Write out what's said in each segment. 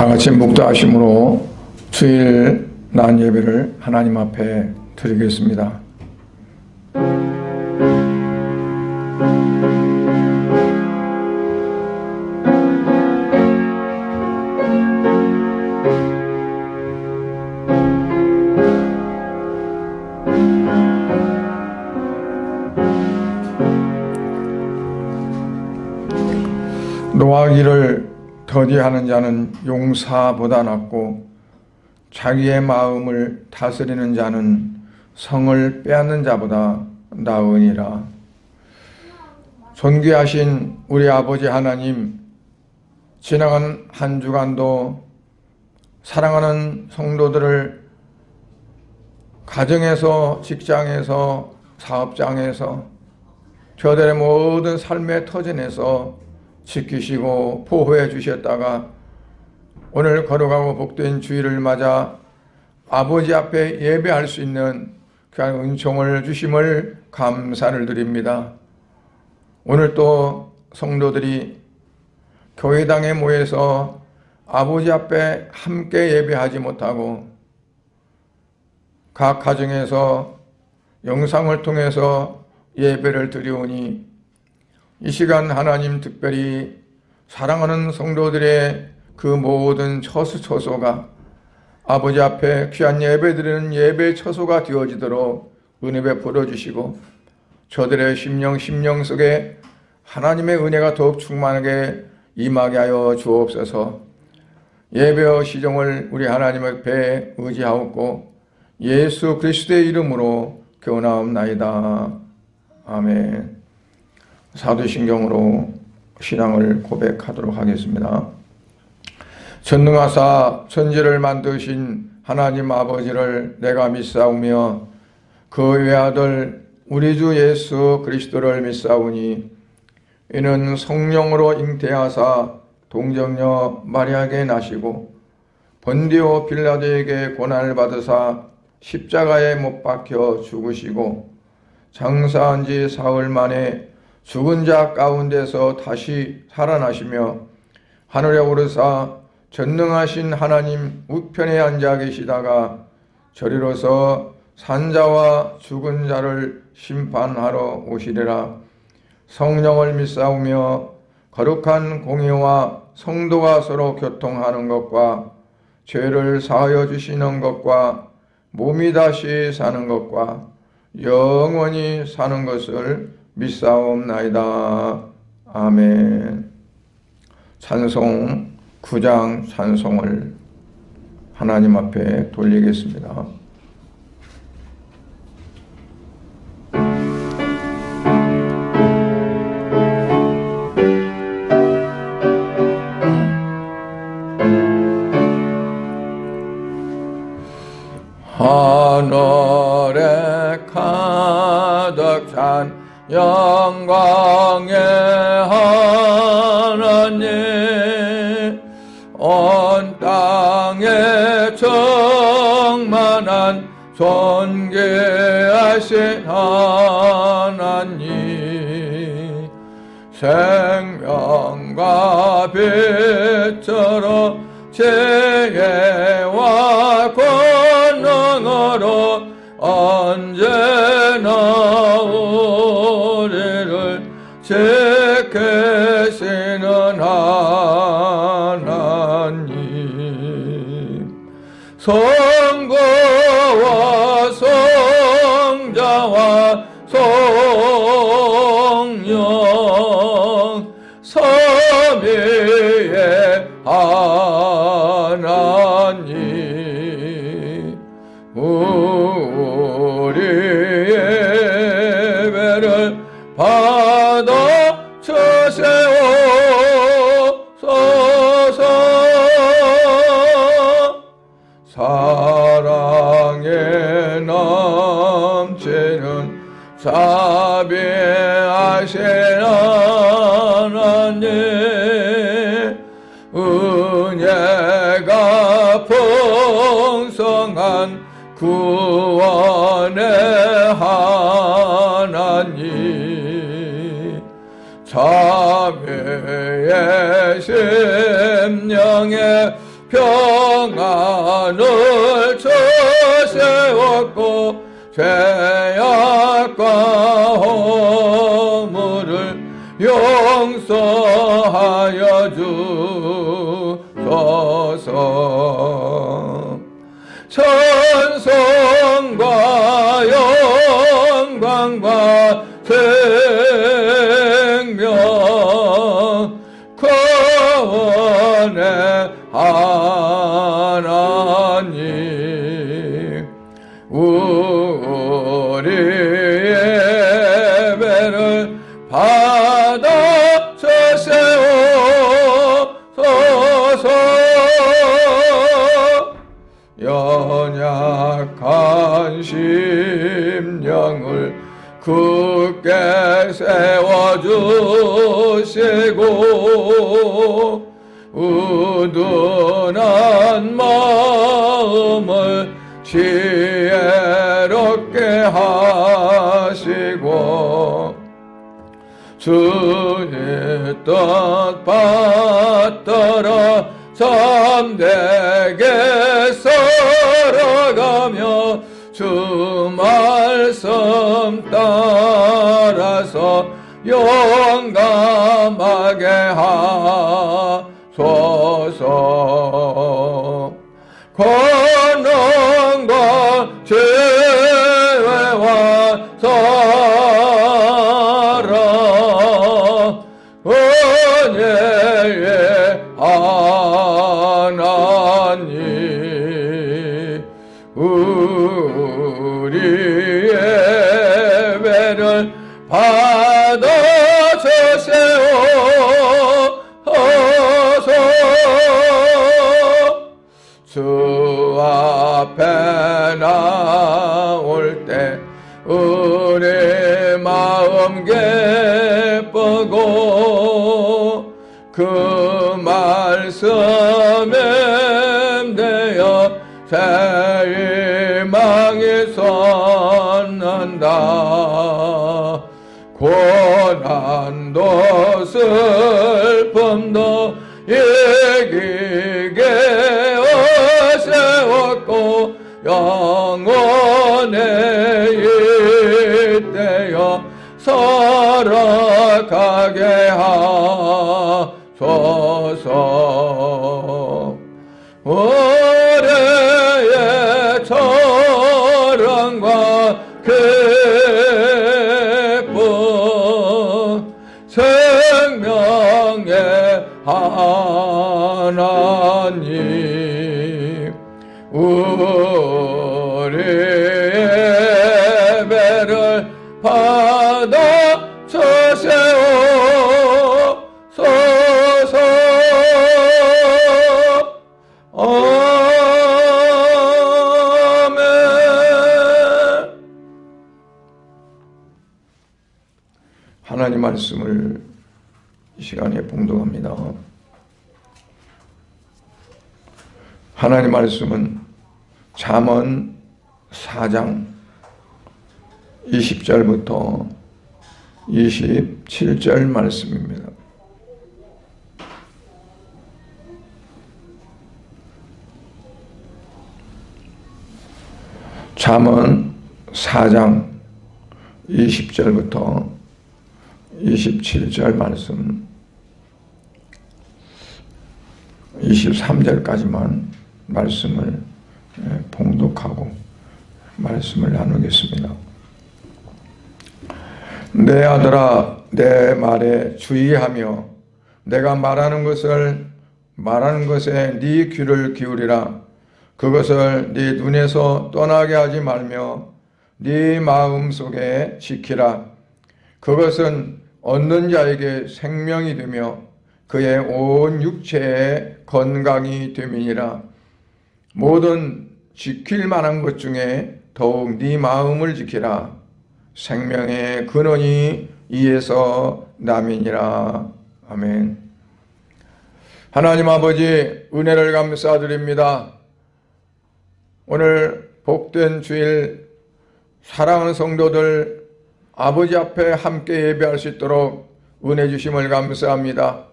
다 같이 묵도하심으로 주일 난 예배를 하나님 앞에 드리겠습니다. 노하기를 더디하는 자는 용사보다 낫고 자기의 마음을 다스리는 자는 성을 빼앗는 자보다 나으니라. 존귀하신 우리 아버지 하나님, 지나간 한 주간도 사랑하는 성도들을 가정에서, 직장에서, 사업장에서, 저들의 모든 삶의 터전에서 지키시고 보호해 주셨다가 오늘 걸어가고 복된 주일을 맞아 아버지 앞에 예배할 수 있는 귀한 은총을 주심을 감사를 드립니다. 오늘 또 성도들이 교회당에 모여서 아버지 앞에 함께 예배하지 못하고 각 가정에서 영상을 통해서 예배를 드리오니 이 시간 하나님 특별히 사랑하는 성도들의 그 모든 처소가 아버지 앞에 귀한 예배 드리는 예배 처소가 되어지도록 은혜 베풀어 주시고 저들의 심령 속에 하나님의 은혜가 더욱 충만하게 임하게 하여 주옵소서. 예배의 시종을 우리 하나님 앞에 의지하옵고 예수 그리스도의 이름으로 교훈하옵나이다. 아멘. 사도신경으로 신앙을 고백하도록 하겠습니다. 전능하사 천지를 만드신 하나님 아버지를 내가 믿사오며 그 외아들 우리 주 예수 그리스도를 믿사오니 이는 성령으로 잉태하사 동정녀 마리아에게 나시고 본디오 빌라도에게 고난을 받으사 십자가에 못 박혀 죽으시고 장사한 지 사흘 만에 죽은 자 가운데서 다시 살아나시며 하늘에 오르사 전능하신 하나님 우편에 앉아 계시다가 저리로서 산자와 죽은 자를 심판하러 오시리라. 성령을 믿사오며 거룩한 공의와 성도가 서로 교통하는 것과 죄를 사하여 주시는 것과 몸이 다시 사는 것과 영원히 사는 것을 믿사옵나이다. 아멘. 찬송 9장 찬송을 하나님 앞에 돌리겠습니다. 하늘에 가득 찬 영광의 하나님, 온 땅에 충만한 존귀하신 하나님, 생명과 빛으로 지혜와 권능으로 언제나 우리를 지키시는 하나님, 성부와 성자와 성령 삼위의 하나님, 우리의 예배를 받아 주시옵소서. 사랑에 넘치는 자비하신 하나님, 은혜가 풍성한 구원의 하나님, 자비의 심령에 평안을 저세웠고 죄악과 허물을 용서하여 주소서. 천성과 영광과 생명 구원의 하나님, 우리의 예배를 받아 주세워소서. 연약한 심령을 굳게 세워주시고 우둔한 마음을 지혜롭게 하시고 주의 뜻 받들어 참되게 살아가며 주 말씀 따라서 용감하게 하소서. 권능과 지혜와 사랑 은혜의 하나님, 우리의 예배를 받아 주세요소서. 주 앞에 나올 때 우리 마음 기쁘고 그 말씀에 대여 새 희망이 솟는다. 고난도 슬픔도 이기게 세웠고 영원에 이때여 살아가게 하소서. 우리의 사랑과 기쁨 생명의 하나님, 우리의 예배를 받아 주세요소서. 아멘. 하나님 말씀을 이 시간에 봉독합니다. 하나님 말씀은 잠언 4장 20절부터 27절 말씀입니다. 잠언 4장 20절부터 27절 말씀, 23절까지만 말씀을 봉독하고 말씀을 나누겠습니다. 내 아들아, 내 말에 주의하며 내가 말하는 것에 네 귀를 기울이라. 그것을 네 눈에서 떠나게 하지 말며 네 마음속에 지키라. 그것은 얻는 자에게 생명이 되며 그의 온 육체에 건강이 됨이니라. 모든 지킬 만한 것 중에 더욱 네 마음을 지키라. 생명의 근원이 이에서 남이니라. 아멘. 하나님 아버지, 은혜를 감사드립니다. 오늘 복된 주일 사랑하는 성도들 아버지 앞에 함께 예배할 수 있도록 은혜 주심을 감사합니다.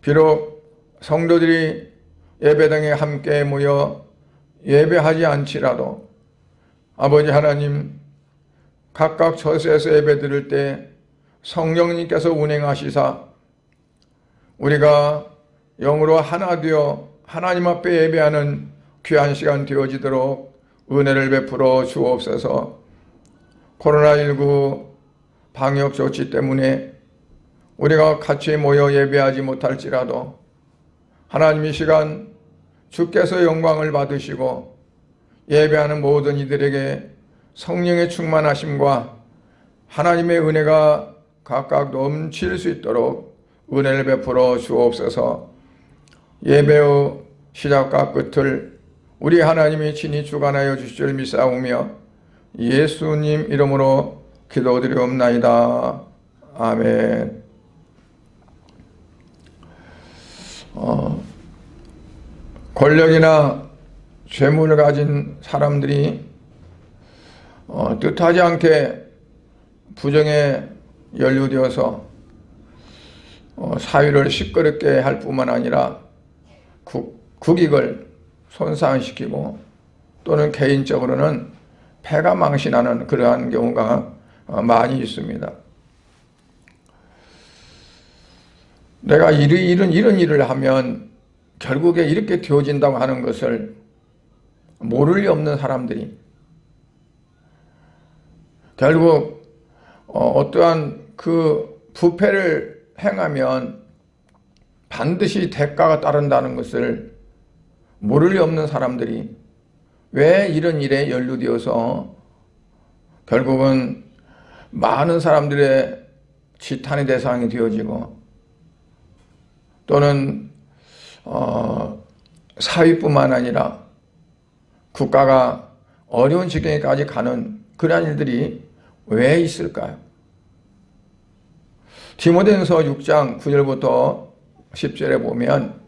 비록 성도들이 예배당에 함께 모여 예배하지 않지라도 아버지 하나님, 각각 처소에서 예배 드릴 때 성령님께서 운행하시사 우리가 영으로 하나 되어 하나님 앞에 예배하는 귀한 시간 되어지도록 은혜를 베풀어 주옵소서. 코로나19 방역 조치 때문에 우리가 같이 모여 예배하지 못할지라도 하나님 이 시간 주께서 영광을 받으시고 예배하는 모든 이들에게 성령의 충만하심과 하나님의 은혜가 각각 넘칠 수 있도록 은혜를 베풀어 주옵소서. 예배의 시작과 끝을 우리 하나님이 친히 주관하여 주실 줄 믿사오며 예수님 이름으로 기도드리옵나이다. 아멘. 권력이나 재물을 가진 사람들이 뜻하지 않게 부정에 연루되어서 사회를 시끄럽게 할 뿐만 아니라 국익을 손상시키고 또는 개인적으로는 패가 망신하는 그러한 경우가 많이 있습니다. 내가 이런 일을 하면 결국에 이렇게 되어진다고 하는 것을 모를 리 없는 사람들이 결국 어떠한 그 부패를 행하면 반드시 대가가 따른다는 것을 모를 리 없는 사람들이 왜 이런 일에 연루되어서 결국은 많은 사람들의 지탄의 대상이 되어지고 또는 사회뿐만 아니라 국가가 어려운 지경에까지 가는 그러한 일들이 왜 있을까요? 디모데전서 6장 9절부터 10절에 보면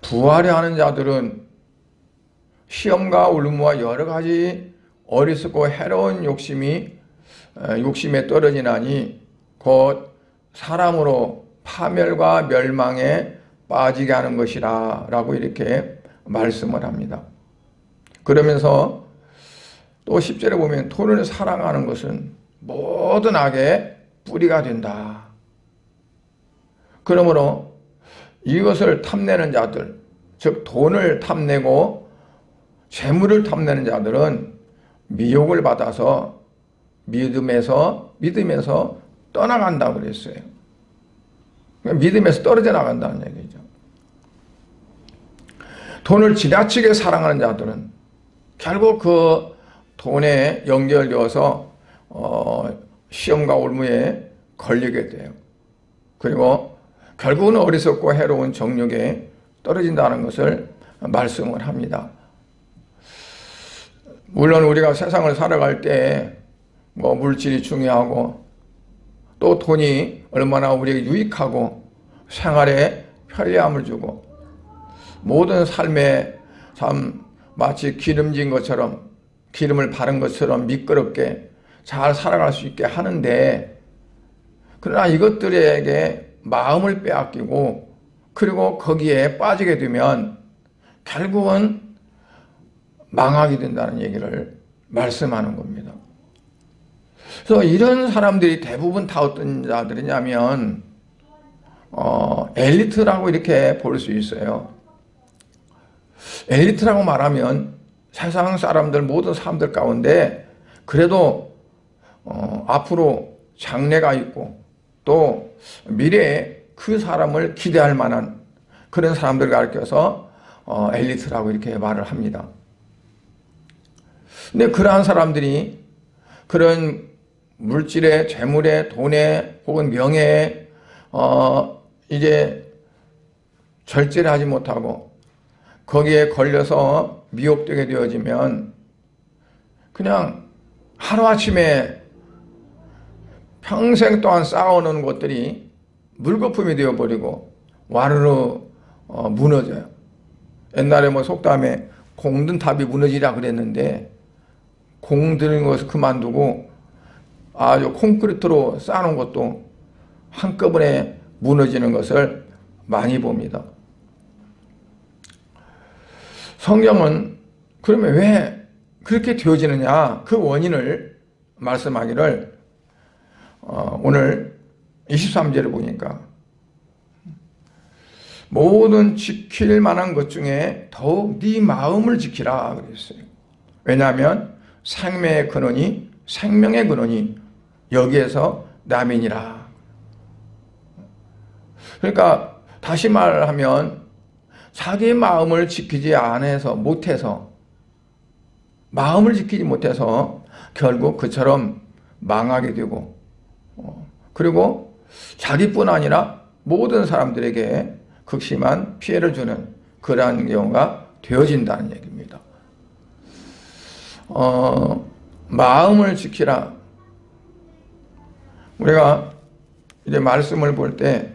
부하려 하는 자들은 시험과 울무와 여러 가지 어리석고 해로운 욕심에 떨어지나니 곧 사람으로 파멸과 멸망에 빠지게 하는 것이라 라고 이렇게 말씀을 합니다. 그러면서 또 10절에 보면 돈을 사랑하는 것은 모든 악의 뿌리가 된다. 그러므로 이것을 탐내는 자들, 즉 돈을 탐내고 재물을 탐내는 자들은 미혹을 받아서 믿음에서 떠나간다고 그랬어요. 믿음에서 떨어져 나간다는 얘기죠. 돈을 지나치게 사랑하는 자들은 결국 그 돈에 연결되어서 시험과 올무에 걸리게 돼요. 그리고 결국은 어리석고 해로운 정욕에 떨어진다는 것을 말씀을 합니다. 물론 우리가 세상을 살아갈 때 뭐 물질이 중요하고 또 돈이 얼마나 우리에게 유익하고 생활에 편리함을 주고 모든 삶에 참 마치 기름진 것처럼 기름을 바른 것처럼 미끄럽게 잘 살아갈 수 있게 하는데 그러나 이것들에게 마음을 빼앗기고 그리고 거기에 빠지게 되면 결국은 망하게 된다는 얘기를 말씀하는 겁니다. 그래서 이런 사람들이 대부분 다 어떤 자들이냐면 엘리트라고 이렇게 볼 수 있어요. 엘리트라고 말하면 세상 사람들 모든 사람들 가운데 그래도 앞으로 장래가 있고 또 미래에 그 사람을 기대할 만한 그런 사람들을 가리켜서 엘리트라고 이렇게 말을 합니다. 근데 그러한 사람들이 그런 물질에, 재물에, 돈에 혹은 명예에 이제 절제를 하지 못하고 거기에 걸려서 미혹되게 되어지면 그냥 하루아침에 평생 동안 쌓아놓은 것들이 물거품이 되어버리고 와르르 무너져요. 옛날에 뭐 속담에 공든 탑이 무너지라 그랬는데 공 드는 것을 그만두고 아주 콘크리트로 쌓아놓은 것도 한꺼번에 무너지는 것을 많이 봅니다. 성경은 그러면 왜 그렇게 되어지느냐, 그 원인을 말씀하기를 오늘 23절에 보니까 모든 지킬 만한 것 중에 더욱 네 마음을 지키라 그랬어요. 왜냐하면 생명의 근원이 여기에서 남이니라. 그러니까 다시 말하면 자기의 마음을 지키지 못해서 마음을 지키지 못해서 결국 그처럼 망하게 되고 그리고 자기뿐 아니라 모든 사람들에게 극심한 피해를 주는 그러한 경우가 되어진다는 얘기입니다. 마음을 지키라. 우리가 이제 말씀을 볼 때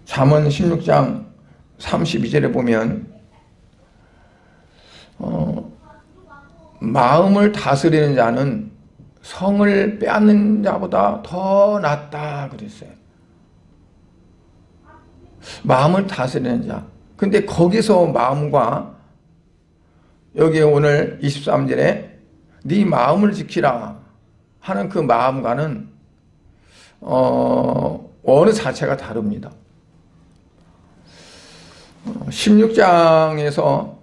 잠언 16장 32절에 보면 마음을 다스리는 자는 성을 빼앗는 자보다 더 낫다 그랬어요. 마음을 다스리는 자. 근데 거기서 마음과 여기 오늘 23절에 네 마음을 지키라 하는 그 마음과는 어느 자체가 다릅니다. 16장에서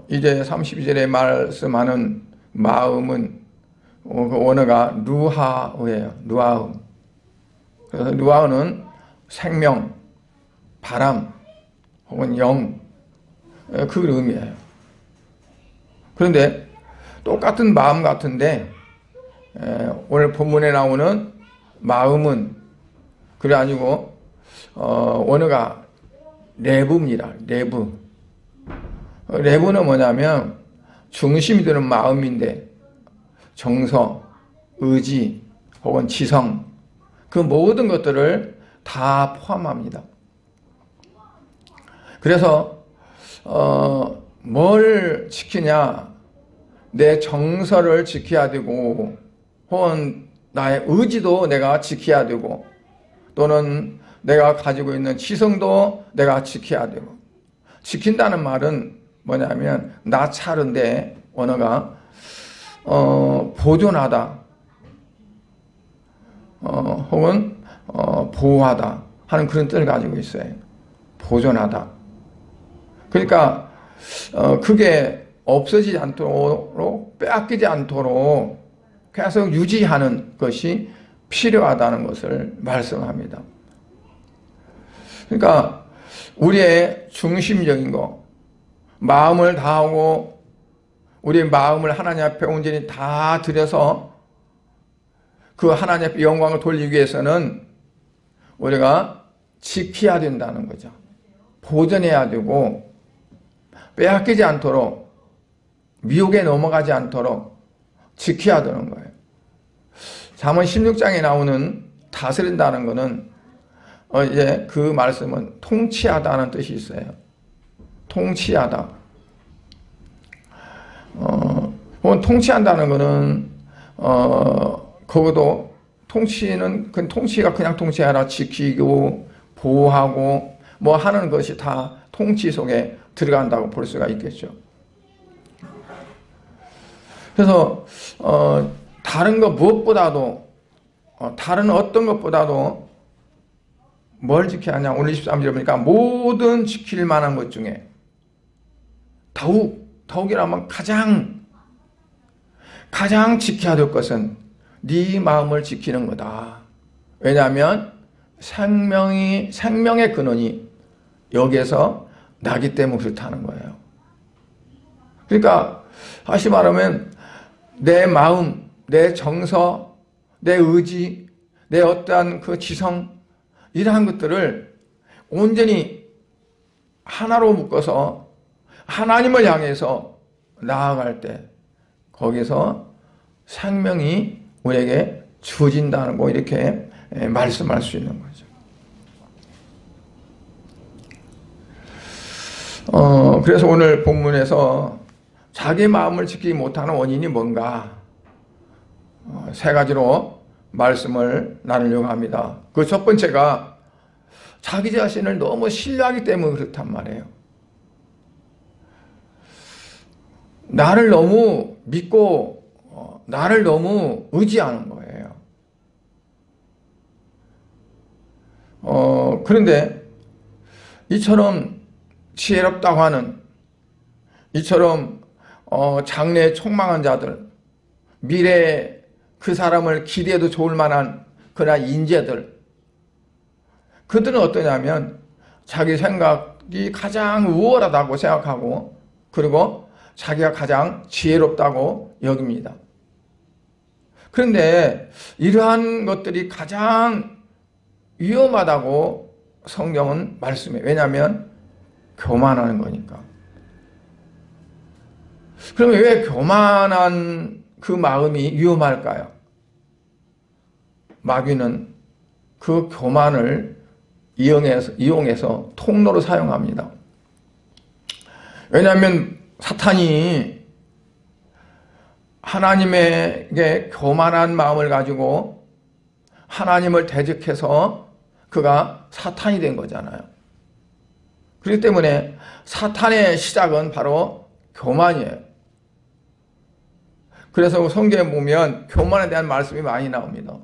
이제 32절에 말씀하는 마음은 그 원어가 루하우예요. 루하우. 그래서 루하우는 생명, 바람 혹은 영, 그 의미예요. 그런데 똑같은 마음 같은데 오늘 본문에 나오는 마음은 그래 가지고 원어가 레브입니다. 레브는 뭐냐면 중심이 되는 마음인데 정서, 의지 혹은 지성 그 모든 것들을 다 포함합니다. 그래서 뭘 지키냐, 내 정서를 지켜야 되고 혹은 나의 의지도 내가 지켜야 되고 또는 내가 가지고 있는 지성도 내가 지켜야 되고, 지킨다는 말은 뭐냐면 나차른데 언어가 보존하다 혹은 보호하다 하는 그런 뜻을 가지고 있어요. 보존하다. 그러니까 그게 없어지지 않도록 빼앗기지 않도록 계속 유지하는 것이 필요하다는 것을 말씀합니다. 그러니까 우리의 중심적인 거, 마음을 다하고 우리의 마음을 하나님 앞에 온전히 다 들여서 그 하나님 앞에 영광을 돌리기 위해서는 우리가 지켜야 된다는 거죠. 보존해야 되고 빼앗기지 않도록, 미혹에 넘어가지 않도록 지켜야 되는 거예요. 잠언 16장에 나오는 다스린다는 것은 이제 그 말씀은 통치하다는 뜻이 있어요. 통치하다. 혹은 통치한다는 것은 그것도 통치는 그 통치가 그냥 통치가 아니라 지키고 보호하고 뭐 하는 것이 다 통치 속에 들어간다고 볼 수가 있겠죠. 그래서 다른 것 무엇보다도 다른 어떤 것보다도 뭘 지켜야 하냐. 오늘 23절에 보니까 모든 지킬 만한 것 중에 더욱이라면 가장 지켜야 될 것은 네 마음을 지키는 거다. 왜냐하면 생명의 근원이 여기에서 나기 때문에 그렇다는 거예요. 그러니까 다시 말하면 내 마음, 내 정서, 내 의지, 내 어떠한 그 지성 이러한 것들을 온전히 하나로 묶어서 하나님을 향해서 나아갈 때 거기서 생명이 우리에게 주어진다는 거 이렇게 말씀할 수 있는 거죠. 그래서 오늘 본문에서 자기 마음을 지키지 못하는 원인이 뭔가 세 가지로 말씀을 나누려고 합니다. 그 첫 번째가 자기 자신을 너무 신뢰하기 때문에 그렇단 말이에요. 나를 너무 믿고 나를 너무 의지하는 거예요. 그런데 이처럼 지혜롭다고 하는, 이처럼 장래에 촉망한 자들, 미래에 그 사람을 기대해도 좋을 만한 그러한 인재들, 그들은 어떠냐면 자기 생각이 가장 우월하다고 생각하고, 그리고 자기가 가장 지혜롭다고 여깁니다. 그런데 이러한 것들이 가장 위험하다고 성경은 말씀해요. 왜냐하면 교만하는 거니까. 그러면 왜 교만한 그 마음이 위험할까요? 마귀는 그 교만을 이용해서 통로로 사용합니다. 왜냐하면 사탄이 하나님에게 교만한 마음을 가지고 하나님을 대적해서 그가 사탄이 된 거잖아요. 그렇기 때문에 사탄의 시작은 바로 교만이에요. 그래서 성경에 보면 교만에 대한 말씀이 많이 나옵니다.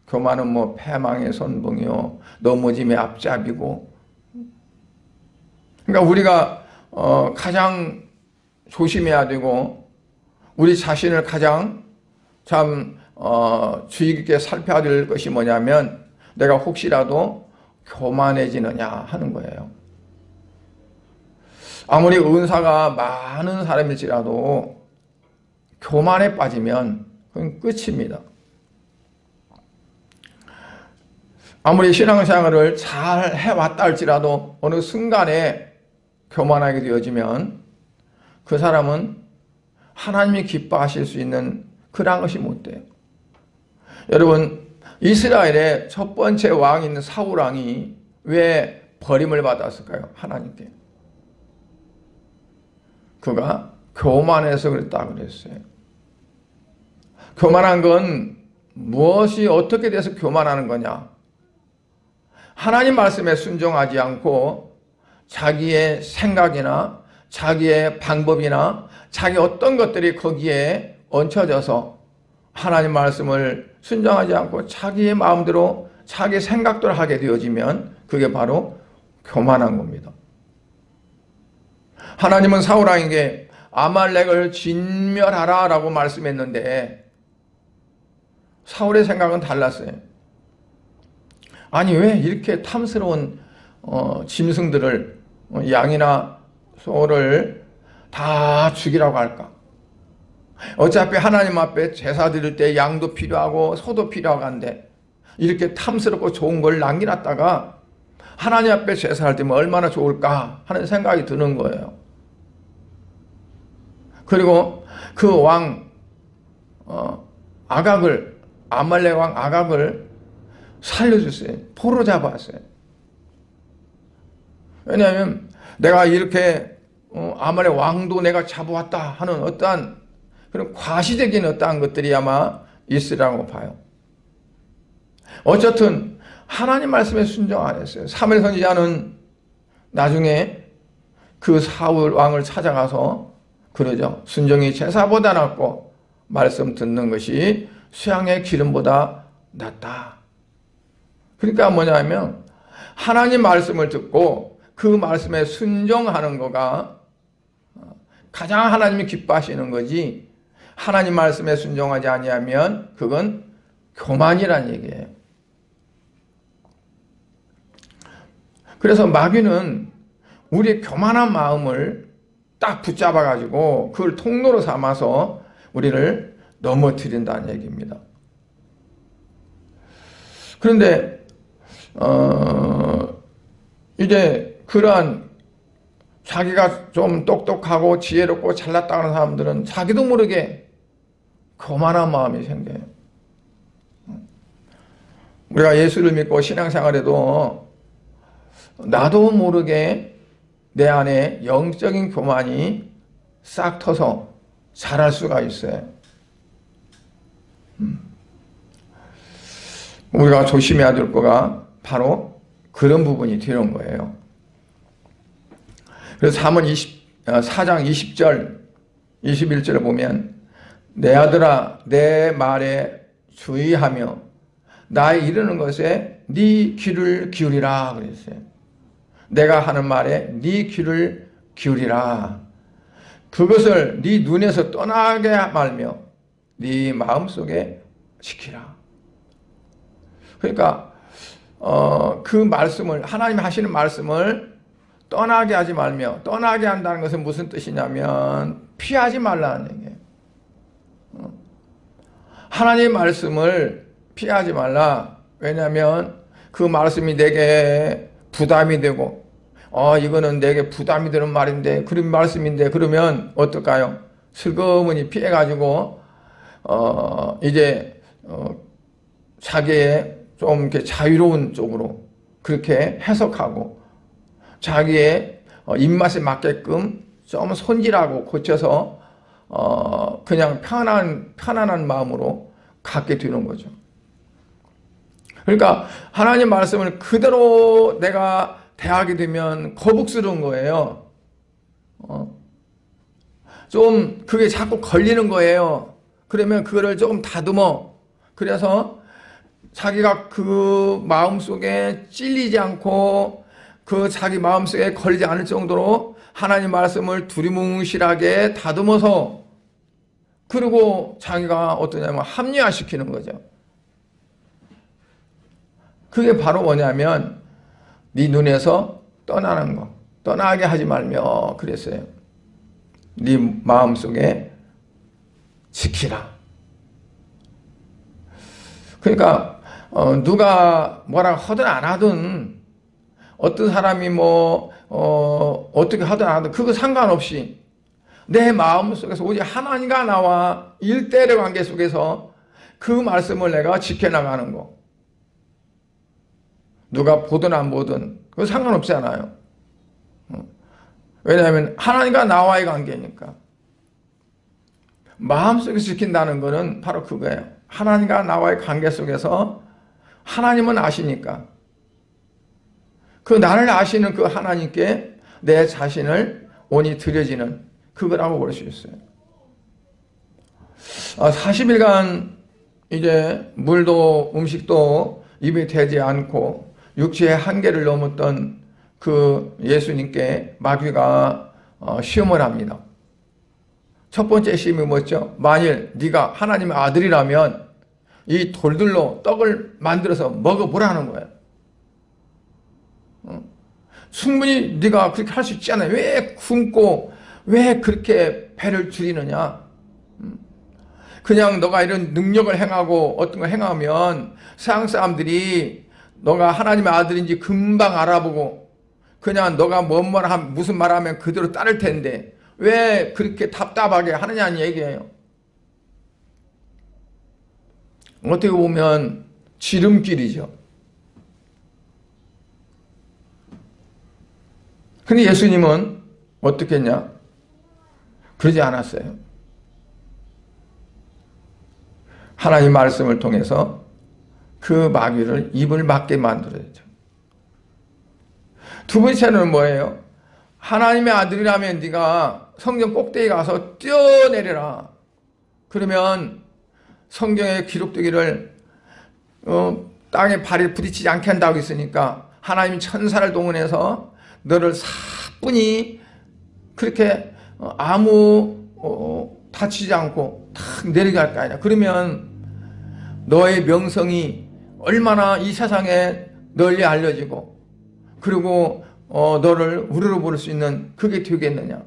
교만은 뭐 패망의 선봉이요 넘어짐의 앞잡이고, 그러니까 우리가 가장 조심해야 되고 우리 자신을 가장 참 주의 깊게 살펴야 될 것이 뭐냐면, 내가 혹시라도 교만해지느냐 하는 거예요. 아무리 은사가 많은 사람일지라도 교만에 빠지면 그건 끝입니다. 아무리 신앙생활을 잘 해왔다 할지라도 어느 순간에 교만하게 되어지면 그 사람은 하나님이 기뻐하실 수 있는 그러한 것이 못 돼요. 여러분, 이스라엘의 첫 번째 왕인 사울 왕이 왜 버림을 받았을까요? 하나님께. 그가 교만해서 그랬다 그랬어요. 교만한 건 무엇이 어떻게 돼서 교만하는 거냐? 하나님 말씀에 순종하지 않고 자기의 생각이나 자기의 방법이나 자기 어떤 것들이 거기에 얹혀져서 하나님 말씀을 순종하지 않고 자기의 마음대로 자기 생각대로 하게 되어지면 그게 바로 교만한 겁니다. 하나님은 사울 왕에게 아말렉을 진멸하라 라고 말씀했는데 사울의 생각은 달랐어요. 아니 왜 이렇게 탐스러운 짐승들을 양이나 소를 다 죽이라고 할까? 어차피 하나님 앞에 제사 드릴 때 양도 필요하고 소도 필요하고 한데 이렇게 탐스럽고 좋은 걸 남겨놨다가 하나님 앞에 제사할 때면 얼마나 좋을까 하는 생각이 드는 거예요. 그리고 그 왕 아각을, 아말렉 왕 아각을 살려줬어요. 포로 잡았어요. 왜냐하면 내가 이렇게 아말렉 왕도 내가 잡아왔다 하는 어떠한 그런 과시적인 어떠한 것들이 아마 있으라고 봐요. 어쨌든 하나님 말씀에 순종 안 했어요. 사무엘 선지자는 나중에 그 사울 왕을 찾아가서 그러죠. 순종이 제사보다 낫고 말씀 듣는 것이 수양의 기름보다 낫다. 그러니까 뭐냐면 하나님 말씀을 듣고 그 말씀에 순종하는 거가 가장 하나님이 기뻐하시는 거지, 하나님 말씀에 순종하지 아니하면 그건 교만이란 얘기예요. 그래서 마귀는 우리의 교만한 마음을 딱 붙잡아 가지고 그걸 통로로 삼아서 우리를 넘어뜨린다는 얘기입니다. 그런데 이제 그러한 자기가 좀 똑똑하고 지혜롭고 잘났다 하는 사람들은 자기도 모르게 교만한 마음이 생겨요. 우리가 예수를 믿고 신앙생활에도 나도 모르게 내 안에 영적인 교만이 싹 터서 자랄 수가 있어요. 우리가 조심해야 될 거가 바로 그런 부분이 되는 거예요. 그래서 4장 20절 21절을 보면 내 아들아 내 말에 주의하며 나의 이르는 것에 네 귀를 기울이라 그랬어요. 내가 하는 말에 네 귀를 기울이라. 그것을 네 눈에서 떠나게 말며 네 마음속에 지키라. 그러니까 그 말씀을 하나님이 하시는 말씀을 떠나게 하지 말며, 떠나게 한다는 것은 무슨 뜻이냐면 피하지 말라는 얘기예요. 하나님의 말씀을 피하지 말라. 왜냐하면 그 말씀이 내게 부담이 되고 이거는 내게 부담이 되는 말인데, 그런 말씀인데, 그러면 어떨까요? 슬그머니 피해가지고 이제 자기의 좀 이렇게 자유로운 쪽으로 그렇게 해석하고 자기의 입맛에 맞게끔 좀 손질하고 고쳐서 그냥 편안한 마음으로 갖게 되는 거죠. 그러니까 하나님 말씀을 그대로 내가 대하게 되면 거북스러운 거예요. 좀 그게 자꾸 걸리는 거예요. 그러면 그거를 조금 다듬어. 그래서 자기가 그 마음속에 찔리지 않고 그 자기 마음속에 걸리지 않을 정도로 하나님 말씀을 두리뭉실하게 다듬어서, 그리고 자기가 어떠냐면 합리화시키는 거죠. 그게 바로 뭐냐면 네 눈에서 떠나는 거, 떠나게 하지 말며 그랬어요. 네 마음속에 지키라. 그러니까 누가 뭐라 하든 안 하든, 어떤 사람이 어떻게 하든 안 하든 그거 상관없이 내 마음속에서 오직 하나님과 나와 일대의 관계 속에서 그 말씀을 내가 지켜나가는 거. 누가 보든 안 보든 그거 상관없지 않아요. 왜냐하면 하나님과 나와의 관계니까. 마음속에서 지킨다는 것은 바로 그거예요. 하나님과 나와의 관계 속에서 하나님은 아시니까 그 나를 아시는 그 하나님께 내 자신을 온이 드려지는 그거라고 볼 수 있어요. 40일간 이제 물도 음식도 입에 대지 않고 육체의 한계를 넘었던 그 예수님께 마귀가 시험을 합니다. 첫 번째 시험이 뭐죠? 만일 네가 하나님의 아들이라면 이 돌들로 떡을 만들어서 먹어보라는 거예요. 충분히 네가 그렇게 할 수 있지 않아요. 왜 굶고 왜 그렇게 배를 줄이느냐? 그냥 너가 이런 능력을 행하고 어떤 걸 행하면 세상 사람들이 너가 하나님의 아들인지 금방 알아보고 그냥 너가 무슨 말 하면 그대로 따를 텐데 왜 그렇게 답답하게 하느냐는 얘기예요. 어떻게 보면 지름길이죠. 근데 예수님은 어떻게 했냐? 그러지 않았어요. 하나님 말씀을 통해서 그 마귀를 입을 막게 만들어야죠. 두 번째는 뭐예요? 하나님의 아들이라면 네가 성경 꼭대기에 가서 뛰어내려라. 그러면 성경에 기록되기를 땅에 발이 부딪히지 않게 한다고 했으니까 하나님이 천사를 동원해서 너를 사뿐히 그렇게 아무 다치지 않고 탁 내려갈 거 아니야. 그러면 너의 명성이 얼마나 이 세상에 널리 알려지고 그리고 너를 우러러 볼 수 있는 그게 되겠느냐.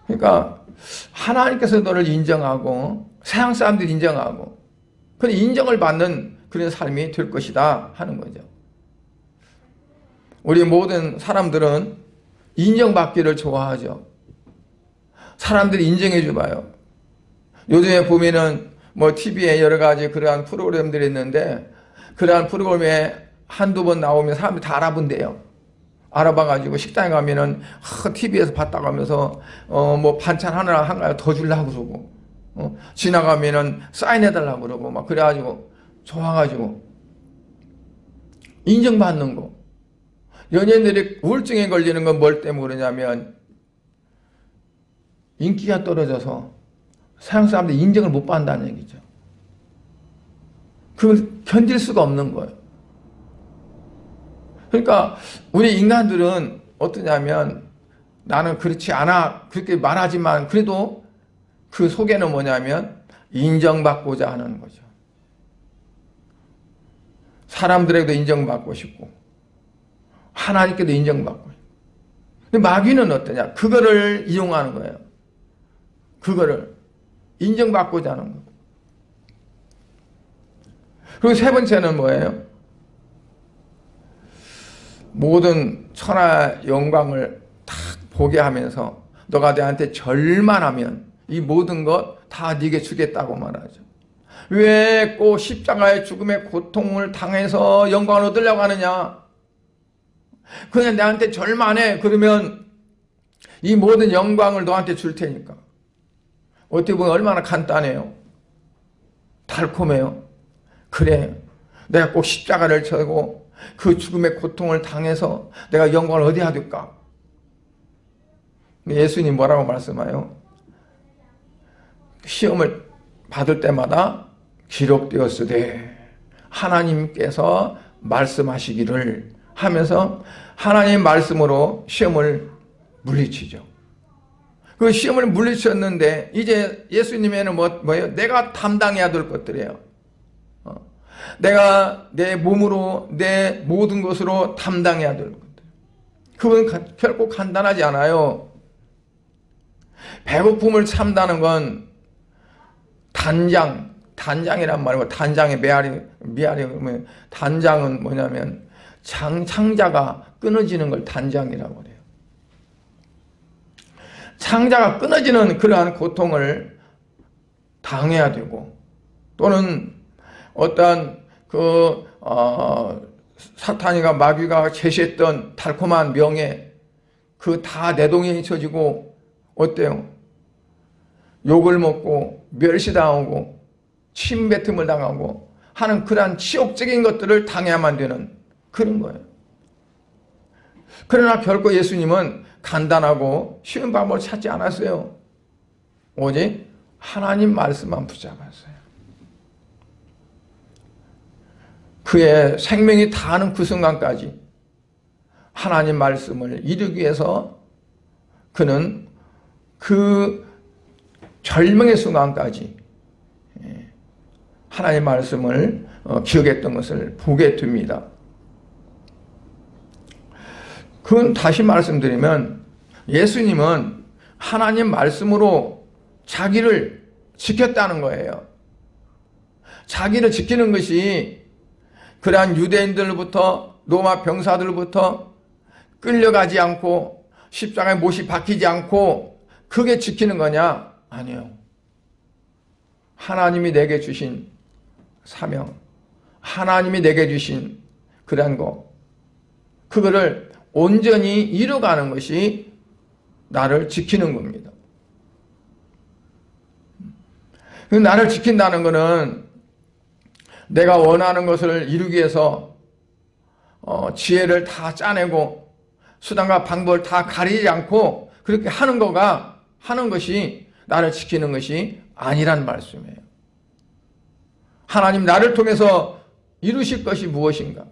그러니까 하나님께서 너를 인정하고 세상 사람들이 인정하고 그런 인정을 받는 그런 삶이 될 것이다 하는 거죠. 우리 모든 사람들은 인정받기를 좋아하죠. 사람들이 인정해 줘봐요. 요즘에 보면은 TV에 여러 가지 그러한 프로그램들이 있는데 그러한 프로그램에 한두 번 나오면 사람들이 다 알아본대요. 알아봐가지고 식당에 가면은 TV에서 봤다고 하면서 반찬 하나 더 주려고 그러고 지나가면은 사인해달라고 그러고 막 그래가지고 좋아가지고 인정받는 거. 연예인들이 우울증에 걸리는 건 뭘 때문에 그러냐면 인기가 떨어져서 서양 사람들이 인정을 못 받는다는 얘기죠. 그걸 견딜 수가 없는 거예요. 그러니까 우리 인간들은 어떠냐면 나는 그렇지 않아 그렇게 말하지만 그래도 그 속에는 뭐냐면 인정받고자 하는 거죠. 사람들에게도 인정받고 싶고 하나님께도 인정받고 싶고. 근데 마귀는 어떠냐? 그거를 이용하는 거예요. 그거를 인정받고자 하는 거예요. 그리고 세 번째는 뭐예요? 모든 천하 영광을 딱 보게 하면서 너가 내한테 절만하면 이 모든 것 다 네게 주겠다고 말하죠. 왜 꼭 십자가의 죽음의 고통을 당해서 영광을 얻으려고 하느냐? 그냥 나한테 절만해. 그러면 이 모든 영광을 너한테 줄 테니까. 어떻게 보면 얼마나 간단해요. 달콤해요. 그래. 내가 꼭 십자가를 져고 그 죽음의 고통을 당해서 내가 영광을 어디에 얻을까? 예수님 뭐라고 말씀해요? 시험을 받을 때마다 기록되었으되 하나님께서 말씀하시기를 하면서 하나님 말씀으로 시험을 물리치죠. 그 시험을 물리쳤는데 이제 예수님에는 뭐예요? 내가 담당해야 될 것들이에요. 내가 내 몸으로 내 모든 것으로 담당해야 될 것들. 그건 결코 간단하지 않아요. 배고픔을 참다는 건 단장이란 말이고 단장의 메아리 단장은 뭐냐면 창자가 끊어지는 걸 단장이라고 그래요. 창자가 끊어지는 그러한 고통을 당해야 되고 또는 어떤 사탄이가 마귀가 제시했던 달콤한 명예 그 다 내동에 쳐지고 어때요? 욕을 먹고 멸시당하고 침뱉음을 당하고 하는 그러한 치욕적인 것들을 당해야만 되는 그런 거예요. 그러나 결코 예수님은 간단하고 쉬운 방법을 찾지 않았어요. 오직 하나님 말씀만 붙잡았어요. 그의 생명이 다하는 그 순간까지 하나님 말씀을 이루기 위해서 그는 그 절명의 순간까지 하나님 말씀을 기억했던 것을 보게 됩니다. 그건 다시 말씀드리면 예수님은 하나님 말씀으로 자기를 지켰다는 거예요. 자기를 지키는 것이 그러한 유대인들로부터 로마 병사들로부터 끌려가지 않고 십자가에 못이 박히지 않고 그게 지키는 거냐? 아니요. 하나님이 내게 주신 사명, 하나님이 내게 주신 그런 거, 그거를 온전히 이루어가는 것이 나를 지키는 겁니다. 나를 지킨다는 것은 내가 원하는 것을 이루기 위해서 지혜를 다 짜내고 수단과 방법을 다 가리지 않고 그렇게 하는 것이 나를 지키는 것이 아니란 말씀이에요. 하나님 나를 통해서 이루실 것이 무엇인가?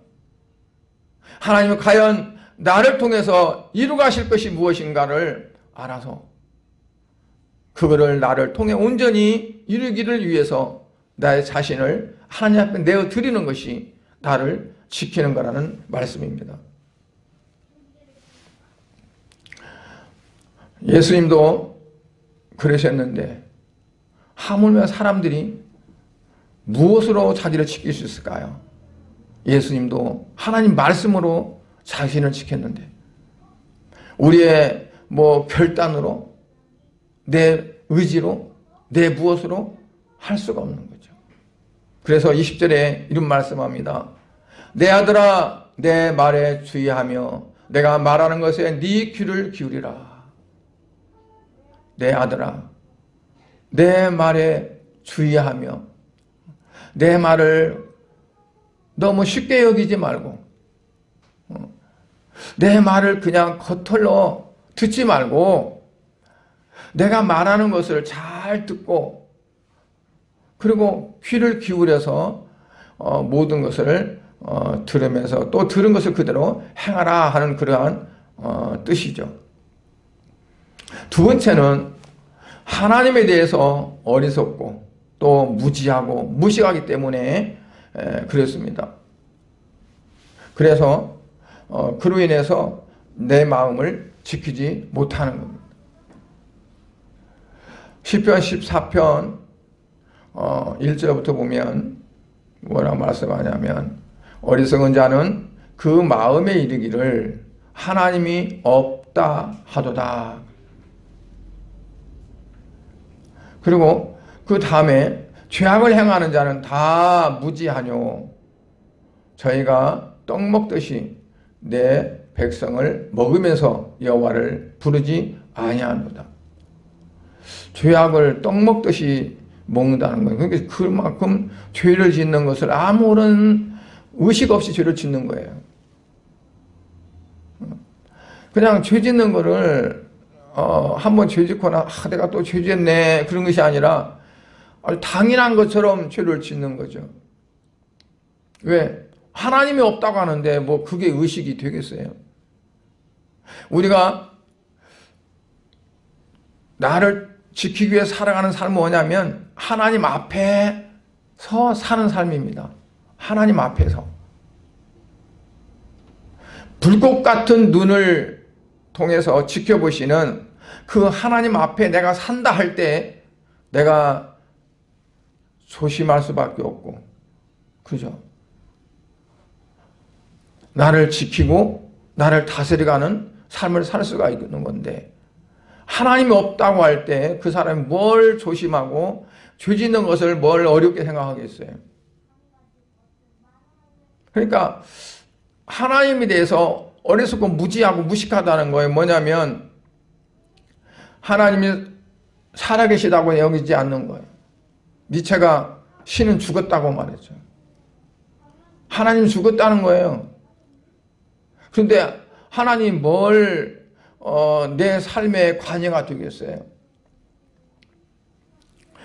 하나님은 과연 나를 통해서 이루가실 것이 무엇인가를 알아서 그거를 나를 통해 온전히 이루기를 위해서 나의 자신을 하나님 앞에 내어드리는 것이 나를 지키는 거라는 말씀입니다. 예수님도 그러셨는데 하물며 사람들이 무엇으로 자기를 지킬 수 있을까요? 예수님도 하나님 말씀으로 자신을 지켰는데 우리의 결단으로 내 의지로 내 무엇으로 할 수가 없는 거죠. 그래서 20절에 이런 말씀합니다. 내 아들아 내 말에 주의하며 내가 말하는 것에 네 귀를 기울이라. 내 아들아 내 말에 주의하며 내 말을 너무 쉽게 여기지 말고 내 말을 그냥 겉털로 듣지 말고 내가 말하는 것을 잘 듣고 그리고 귀를 기울여서 모든 것을 들으면서 또 들은 것을 그대로 행하라 하는 그러한 뜻이죠. 두 번째는 하나님에 대해서 어리석고 또 무지하고 무식하기 때문에 그렇습니다. 그래서 그로 인해서 내 마음을 지키지 못하는 겁니다. 시편 14편 1절부터 보면 뭐라 말씀하냐면 어리석은 자는 그 마음에 이르기를 하나님이 없다 하도다. 그리고 그 다음에 죄악을 행하는 자는 다 무지하뇨. 저희가 떡 먹듯이 내 백성을 먹으면서 여호와를 부르지 아니하노다. 죄악을 떡 먹듯이 먹는다는 거예요. 그러니까 그만큼 죄를 짓는 것을 아무런 의식 없이 죄를 짓는 거예요. 그냥 죄 짓는 거를 한번 죄 짓거나 내가 또 죄 짓네 그런 것이 아니라 당연한 것처럼 죄를 짓는 거죠. 왜? 하나님이 없다고 하는데 뭐 그게 의식이 되겠어요? 우리가 나를 지키기 위해 살아가는 삶은 뭐냐면 하나님 앞에서 사는 삶입니다. 하나님 앞에서. 불꽃 같은 눈을 통해서 지켜보시는 그 하나님 앞에 내가 산다 할 때 내가 조심할 수밖에 없고, 그죠? 나를 지키고 나를 다스려가는 삶을 살 수가 있는 건데, 하나님이 없다고 할 때 그 사람이 뭘 조심하고 죄 짓는 것을 뭘 어렵게 생각하겠어요? 그러니까 하나님에 대해서 어리석고 무지하고 무식하다는 거예요. 뭐냐면 하나님이 살아계시다고 여기지 않는 거예요. 니체가 신은 죽었다고 말했죠. 하나님 죽었다는 거예요. 그런데 하나님 뭘 내 삶에 관여가 되겠어요?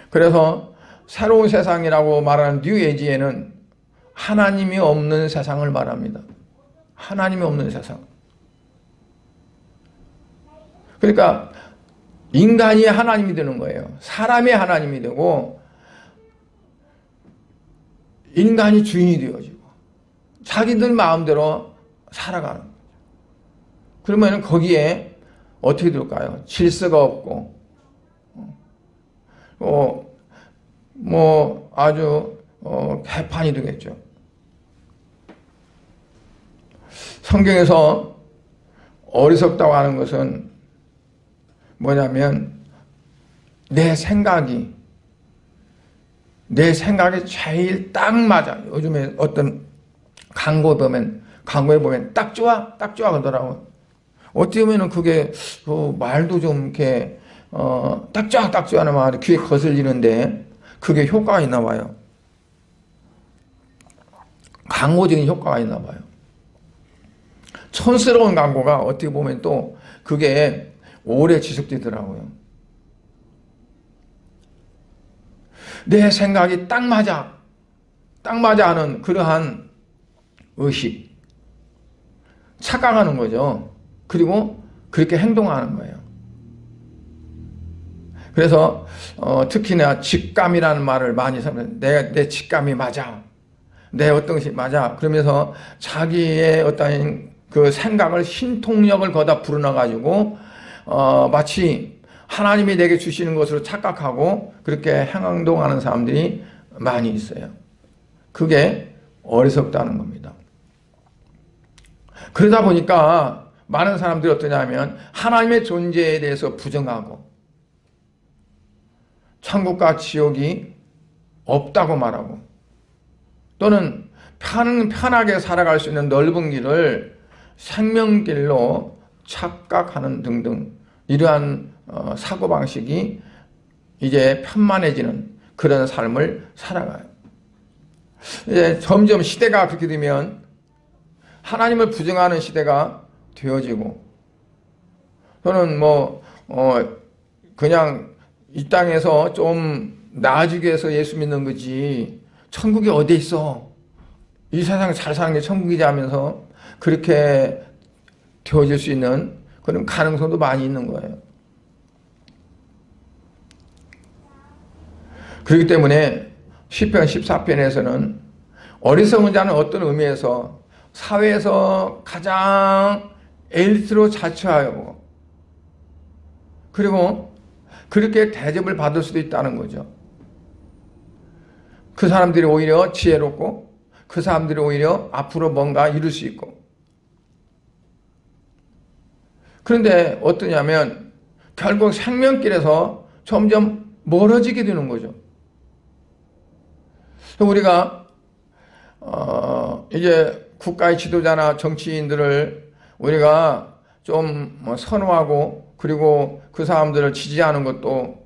그래서 새로운 세상이라고 말하는 뉴에이지에는 하나님이 없는 세상을 말합니다. 하나님이 없는 세상. 그러니까 인간이 하나님이 되는 거예요. 사람이 하나님이 되고 인간이 주인이 되어지고 자기들 마음대로 살아가는 거죠. 그러면 거기에 어떻게 될까요? 질서가 없고 뭐 아주 개판이 되겠죠. 성경에서 어리석다고 하는 것은 뭐냐면 내 생각이 제일 딱 맞아. 요즘에 어떤 광고에 보면 딱 좋아 그러더라고요. 어떻게 보면 그게 말도 좀 이렇게 딱 좋아하는 말이 귀에 거슬리는데 그게 효과가 있나 봐요. 광고적인 효과가 있나 봐요. 촌스러운 광고가 어떻게 보면 또 그게 오래 지속되더라고요. 내 생각이 딱 맞아 하는 그러한 의식, 착각하는 거죠. 그리고 그렇게 행동하는 거예요. 그래서 특히나 직감이라는 말을 많이 쓰면 내 직감이 맞아. 내 어떤 것이 맞아. 그러면서 자기의 어떤 그 생각을 신통력을 거다 불어넣어가지고 마치 하나님이 내게 주시는 것으로 착각하고 그렇게 행동하는 사람들이 많이 있어요. 그게 어리석다는 겁니다. 그러다 보니까 많은 사람들이 어떠냐면 하나님의 존재에 대해서 부정하고 천국과 지옥이 없다고 말하고 또는 편하게 살아갈 수 있는 넓은 길을 생명길로 착각하는 등등 이러한 사고방식이 이제 편만해지는 그런 삶을 살아가요. 이제 점점 시대가 그렇게 되면 하나님을 부정하는 시대가 되어지고, 또는 그냥 이 땅에서 좀 나아지기 위해서 예수 믿는 거지, 천국이 어디 있어? 이 세상 잘 사는 게 천국이지 하면서 그렇게 되어질 수 있는 그런 가능성도 많이 있는 거예요. 그렇기 때문에 시편 14편에서는 어리석은 자는 어떤 의미에서 사회에서 가장 엘리트로 자처하고, 그리고 그렇게 대접을 받을 수도 있다는 거죠. 그 사람들이 오히려 지혜롭고, 그 사람들이 오히려 앞으로 뭔가 이룰 수 있고. 그런데 어떠냐면 결국 생명길에서 점점 멀어지게 되는 거죠. 우리가 이제 국가의 지도자나 정치인들을 우리가 좀 선호하고, 그리고 그 사람들을 지지하는 것도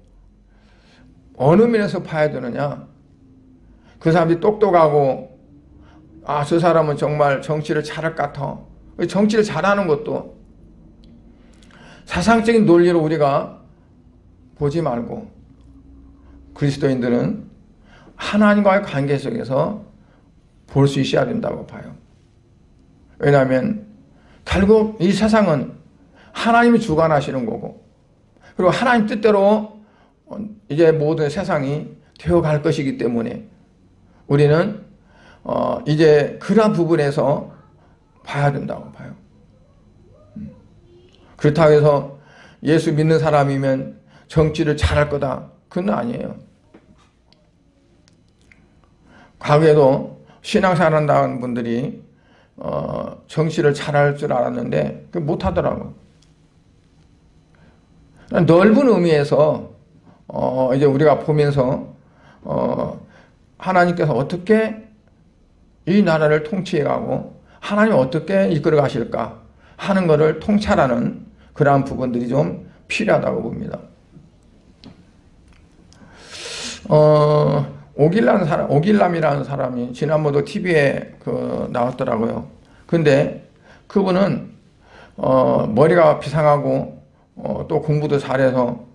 어느 면에서 봐야 되느냐. 그 사람들이 똑똑하고, 저 사람은 정말 정치를 잘할 것 같아. 정치를 잘하는 것도 사상적인 논리로 우리가 보지 말고, 그리스도인들은 하나님과의 관계 속에서 볼 수 있어야 된다고 봐요. 왜냐하면 결국 이 세상은 하나님이 주관하시는 거고, 그리고 하나님 뜻대로 이제 모든 세상이 되어갈 것이기 때문에 우리는 이제 그러한 부분에서 봐야 된다고 봐요. 그렇다고 해서 예수 믿는 사람이면 정치를 잘할 거다, 그건 아니에요. 과거에도 신앙생활 한다는 분들이 정치를 잘할 줄 알았는데 못하더라고. 넓은 의미에서 이제 우리가 보면서 하나님께서 어떻게 이 나라를 통치해가고 하나님 어떻게 이끌어 가실까 하는 것을 통찰하는 그러한 부분들이 좀 필요하다고 봅니다. 오길남이라는 사람이 지난번도 TV에 나왔더라고요. 근데 그분은 머리가 비상하고 또 공부도 잘해서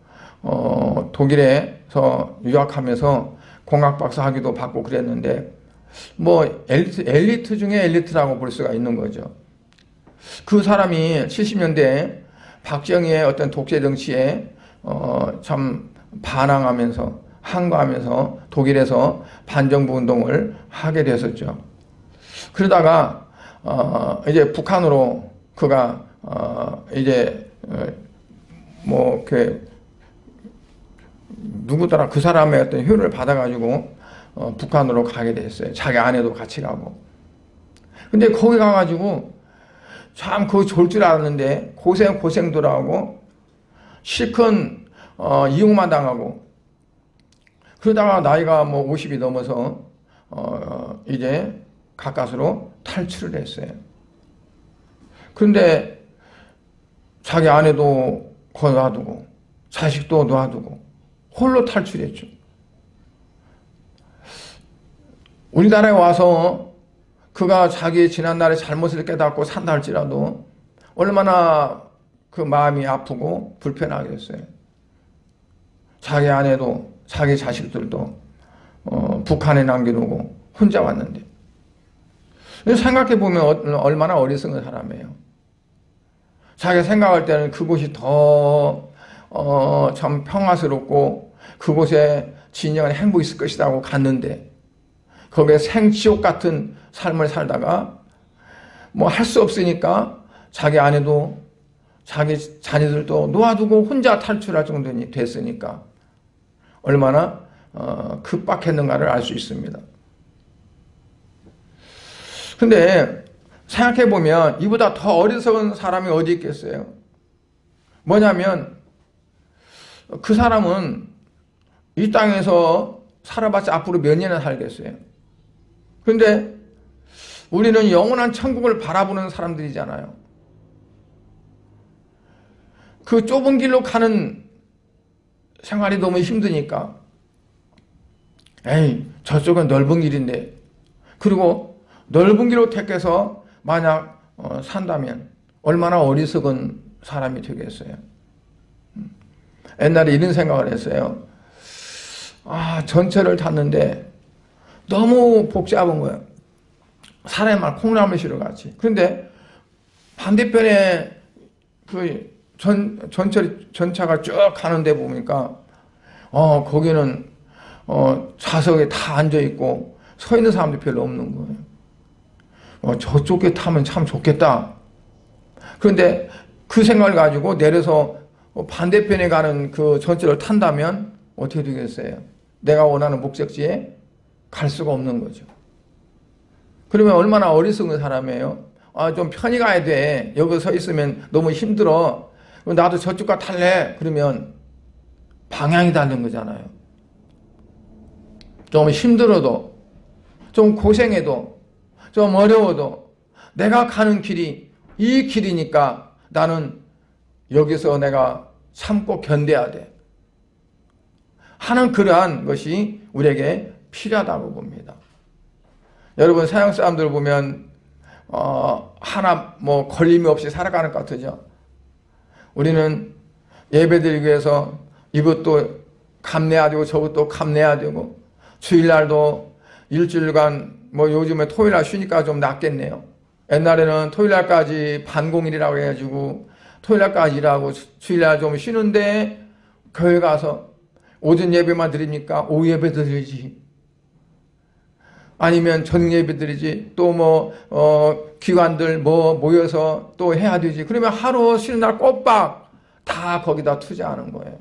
독일에서 유학하면서 공학 박사 학위도 받고 그랬는데 엘리트 중에 엘리트라고 볼 수가 있는 거죠. 그 사람이 70년대에 박정희의 어떤 독재 정치에 참 반항하면서 항거하면서 독일에서 반정부 운동을 하게 됐었죠. 그러다가 이제 북한으로 그가 이제 누구더라 그 사람의 어떤 효를 받아가지고 북한으로 가게 됐어요. 자기 아내도 같이 가고. 근데 거기 가가지고 참 그거 좋을 줄 알았는데 고생도 하고 실컷 이용만 당하고, 그러다가 나이가 50이 넘어서 이제 가까스로 탈출을 했어요. 그런데 자기 아내도 놔두고 자식도 놔두고 홀로 탈출했죠. 우리나라에 와서 그가 자기의 지난날의 잘못을 깨닫고 산다 할지라도 얼마나 그 마음이 아프고 불편하겠어요. 자기 아내도 자기 자식들도 북한에 남겨두고 혼자 왔는데, 생각해보면 얼마나 어리석은 사람이에요. 자기가 생각할 때는 그곳이 더 참 평화스럽고 그곳에 진정한 행복이 있을 것이다 하고 갔는데 거기에 생지옥 같은 삶을 살다가 할 수 없으니까 자기 아내도 자기 자녀들도 놓아두고 혼자 탈출할 정도 됐으니까 얼마나 급박했는가를 알 수 있습니다. 근데 생각해보면 이보다 더 어리석은 사람이 어디 있겠어요? 뭐냐면 그 사람은 이 땅에서 살아봤자 앞으로 몇 년을 살겠어요. 근데 우리는 영원한 천국을 바라보는 사람들이잖아요. 그 좁은 길로 가는 생활이 너무 힘드니까 저쪽은 넓은 길인데, 그리고 넓은 길로 택해서 만약 산다면 얼마나 어리석은 사람이 되겠어요. 옛날에 이런 생각을 했어요. 전철을 탔는데 너무 복잡한 거예요. 사람이 막 콩나물 시러 같이. 그런데 반대편에 그 전차가 쭉 가는데 보니까 거기는 좌석에 다 앉아 있고 서 있는 사람도 별로 없는 거예요. 저쪽에 타면 참 좋겠다. 그런데 그 생각을 가지고 내려서 반대편에 가는 그 전철을 탄다면 어떻게 되겠어요? 내가 원하는 목적지에 갈 수가 없는 거죠. 그러면 얼마나 어리석은 사람이에요? 좀 편히 가야 돼. 여기 서 있으면 너무 힘들어. 나도 저쪽 가 탈래. 그러면 방향이 다른 거잖아요. 좀 힘들어도, 좀 고생해도, 좀 어려워도 내가 가는 길이 이 길이니까 나는 여기서 내가 참고 견뎌야 돼. 하는 그러한 것이 우리에게 필요하다고 봅니다. 여러분 서양 사람들 보면 하나 걸림이 없이 살아가는 것 같으죠. 우리는 예배드리기 위해서 이것도 감내해야 되고 저것도 감내해야 되고 주일날도 일주일간 요즘에 토요일날 쉬니까 좀 낫겠네요. 옛날에는 토요일날까지 반공일이라고 해가지고 토요일날까지 일하고 주일날 좀 쉬는데 교회 가서 오전 예배만 드립니까? 오후 예배 드리지. 아니면 저녁 예배 드리지. 또 기관들 모여서 또 해야 되지. 그러면 하루 쉬는 날 꼬박 다 거기다 투자하는 거예요.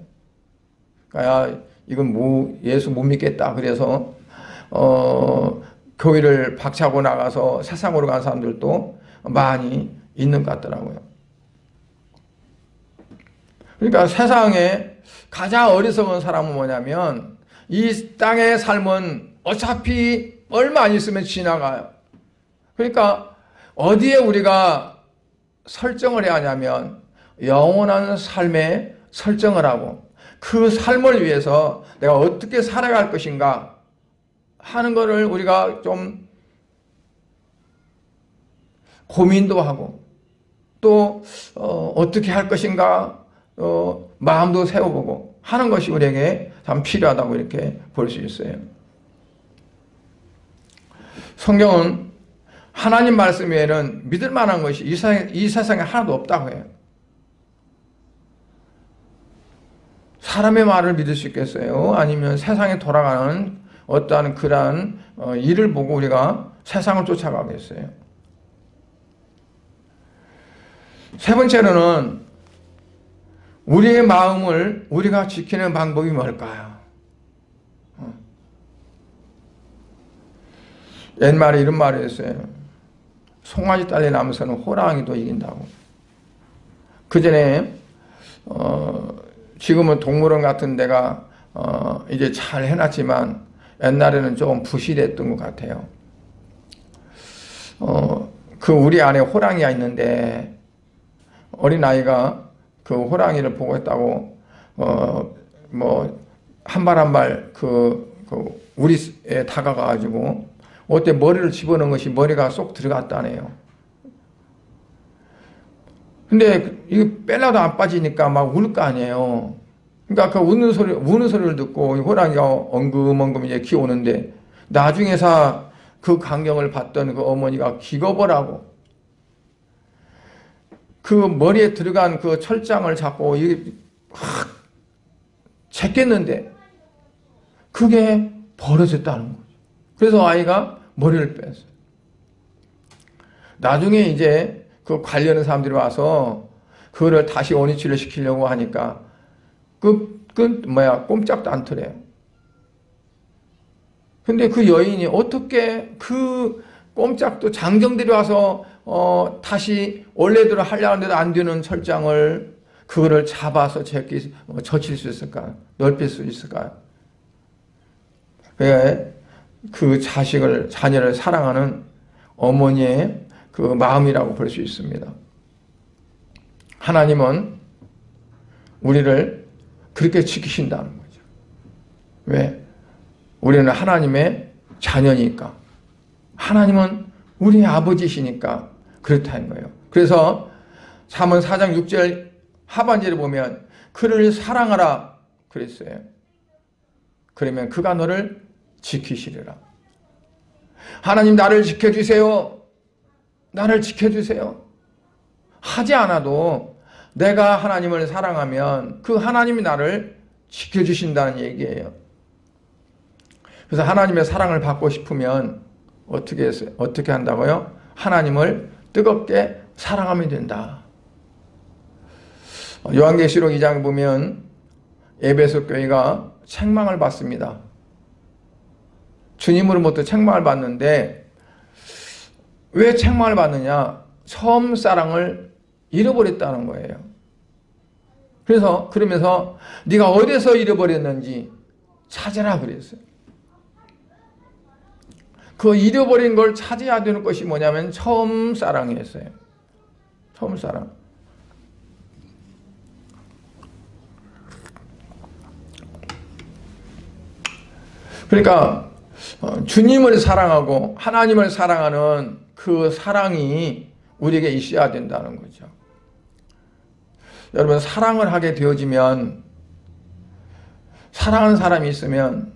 그러니까 이건 예수 못 믿겠다. 그래서 교회를 박차고 나가서 세상으로 간 사람들도 많이 있는 것 같더라고요. 그러니까 세상에 가장 어리석은 사람은 뭐냐면 이 땅의 삶은 어차피 얼마 안 있으면 지나가요. 그러니까 어디에 우리가 설정을 해야 하냐면 영원한 삶에 설정을 하고 그 삶을 위해서 내가 어떻게 살아갈 것인가 하는 것을 우리가 좀 고민도 하고 또 어떻게 할 것인가 마음도 세워보고 하는 것이 우리에게 참 필요하다고 이렇게 볼 수 있어요. 성경은 하나님 말씀 외에는 믿을 만한 것이 이 세상에 하나도 없다고 해요. 사람의 말을 믿을 수 있겠어요? 아니면 세상에 돌아가는 어떠한 그러한 일을 보고 우리가 세상을 쫓아가겠어요? 세 번째로는 우리의 마음을 우리가 지키는 방법이 뭘까요? 옛말에 이런 말을 했어요. 송아지 딸려 나면서는 호랑이도 이긴다고. 그 전에 지금은 동물원 같은 데가 이제 잘 해놨지만 옛날에는 조금 부실했던 것 같아요. 우리 안에 호랑이가 있는데 어린아이가 그 호랑이를 보고 있다고 한 발 한 발 우리에 다가가가지고 어때 머리를 집어넣은 것이 머리가 쏙 들어갔다네요. 근데 이거 빼려도 안 빠지니까 막 울 거 아니에요. 그러니까 그 우는 소리를 듣고 호랑이가 엉금엉금 이제 기어오는데 나중에서 그 광경을 봤던 그 어머니가 기겁을 하고 그 머리에 들어간 그 철장을 잡고 이게 확 제꼈는데 그게 벌어졌다는 거죠. 그래서 아이가 머리를 뺐어요. 나중에 이제 그 관련 사람들이 와서 그거를 다시 원위치를 시키려고 하니까 꼼짝도 않더래요. 근데 그 여인이 어떻게 그 꼼짝도 장정들이 와서 다시 원래대로 하려는데도 안 되는 철장을 그거를 잡아서 젖힐 수 있을까? 넓힐 수 있을까요? 그 자녀를 사랑하는 어머니의 그 마음이라고 볼 수 있습니다. 하나님은 우리를 그렇게 지키신다는 거죠. 왜? 우리는 하나님의 자녀니까. 하나님은 우리 아버지시니까 그렇다는 거예요. 그래서 잠언 4장 6절 하반절에 보면 그를 사랑하라 그랬어요. 그러면 그가 너를 지키시리라. 하나님 나를 지켜주세요. 나를 지켜주세요. 하지 않아도 내가 하나님을 사랑하면 그 하나님이 나를 지켜주신다는 얘기예요. 그래서 하나님의 사랑을 받고 싶으면 어떻게 한다고요? 하나님을 뜨겁게 사랑하면 된다. 요한계시록 2장에 보면 에베소 교회가 책망을 받습니다. 주님으로부터 책망을 받는데 왜 책망을 받느냐? 처음 사랑을 잃어버렸다는 거예요. 그러면서 네가 어디서 잃어버렸는지 찾아라 그랬어요. 그 잃어버린 걸 찾아야 되는 것이 뭐냐면 처음 사랑이었어요. 처음 사랑. 그러니까 주님을 사랑하고 하나님을 사랑하는 그 사랑이 우리에게 있어야 된다는 거죠. 여러분, 사랑을 하게 되어지면, 사랑하는 사람이 있으면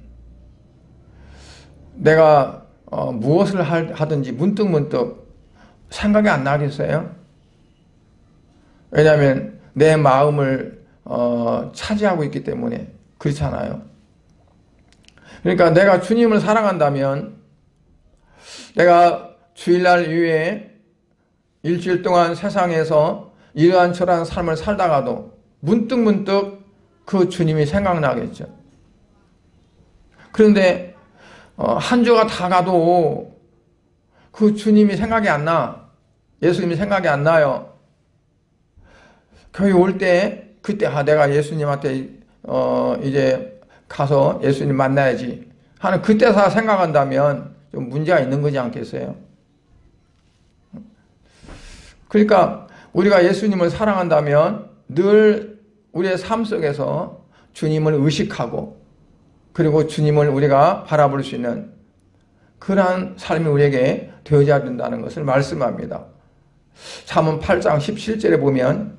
내가 무엇을 하든지 문득문득 생각이 안 나겠어요? 왜냐하면 내 마음을 차지하고 있기 때문에 그렇잖아요. 그러니까 내가 주님을 사랑한다면 내가 주일날 이후에 일주일 동안 세상에서 이러한 저러한 삶을 살다가도 문득문득 그 주님이 생각나겠죠. 그런데 한 주가 다 가도 그 주님이 생각이 안 나. 예수님이 생각이 안 나요. 교회 올 때 그때 내가 예수님한테 이제 가서 예수님 만나야지 하는 그때서 생각한다면 좀 문제가 있는 거지 않겠어요? 그러니까 우리가 예수님을 사랑한다면 늘 우리의 삶 속에서 주님을 의식하고 그리고 주님을 우리가 바라볼 수 있는 그러한 삶이 우리에게 되어져야 된다는 것을 말씀합니다. 잠언 8장 17절에 보면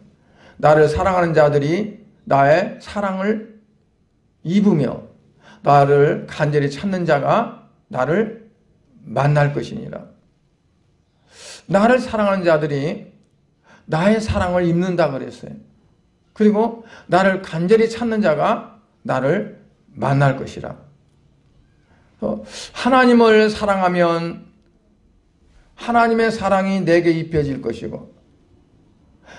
나를 사랑하는 자들이 나의 사랑을 입으며 나를 간절히 찾는 자가 나를 만날 것이니라. 나를 사랑하는 자들이 나의 사랑을 입는다 그랬어요. 그리고 나를 간절히 찾는 자가 나를 만날 것이라. 하나님을 사랑하면 하나님의 사랑이 내게 입혀질 것이고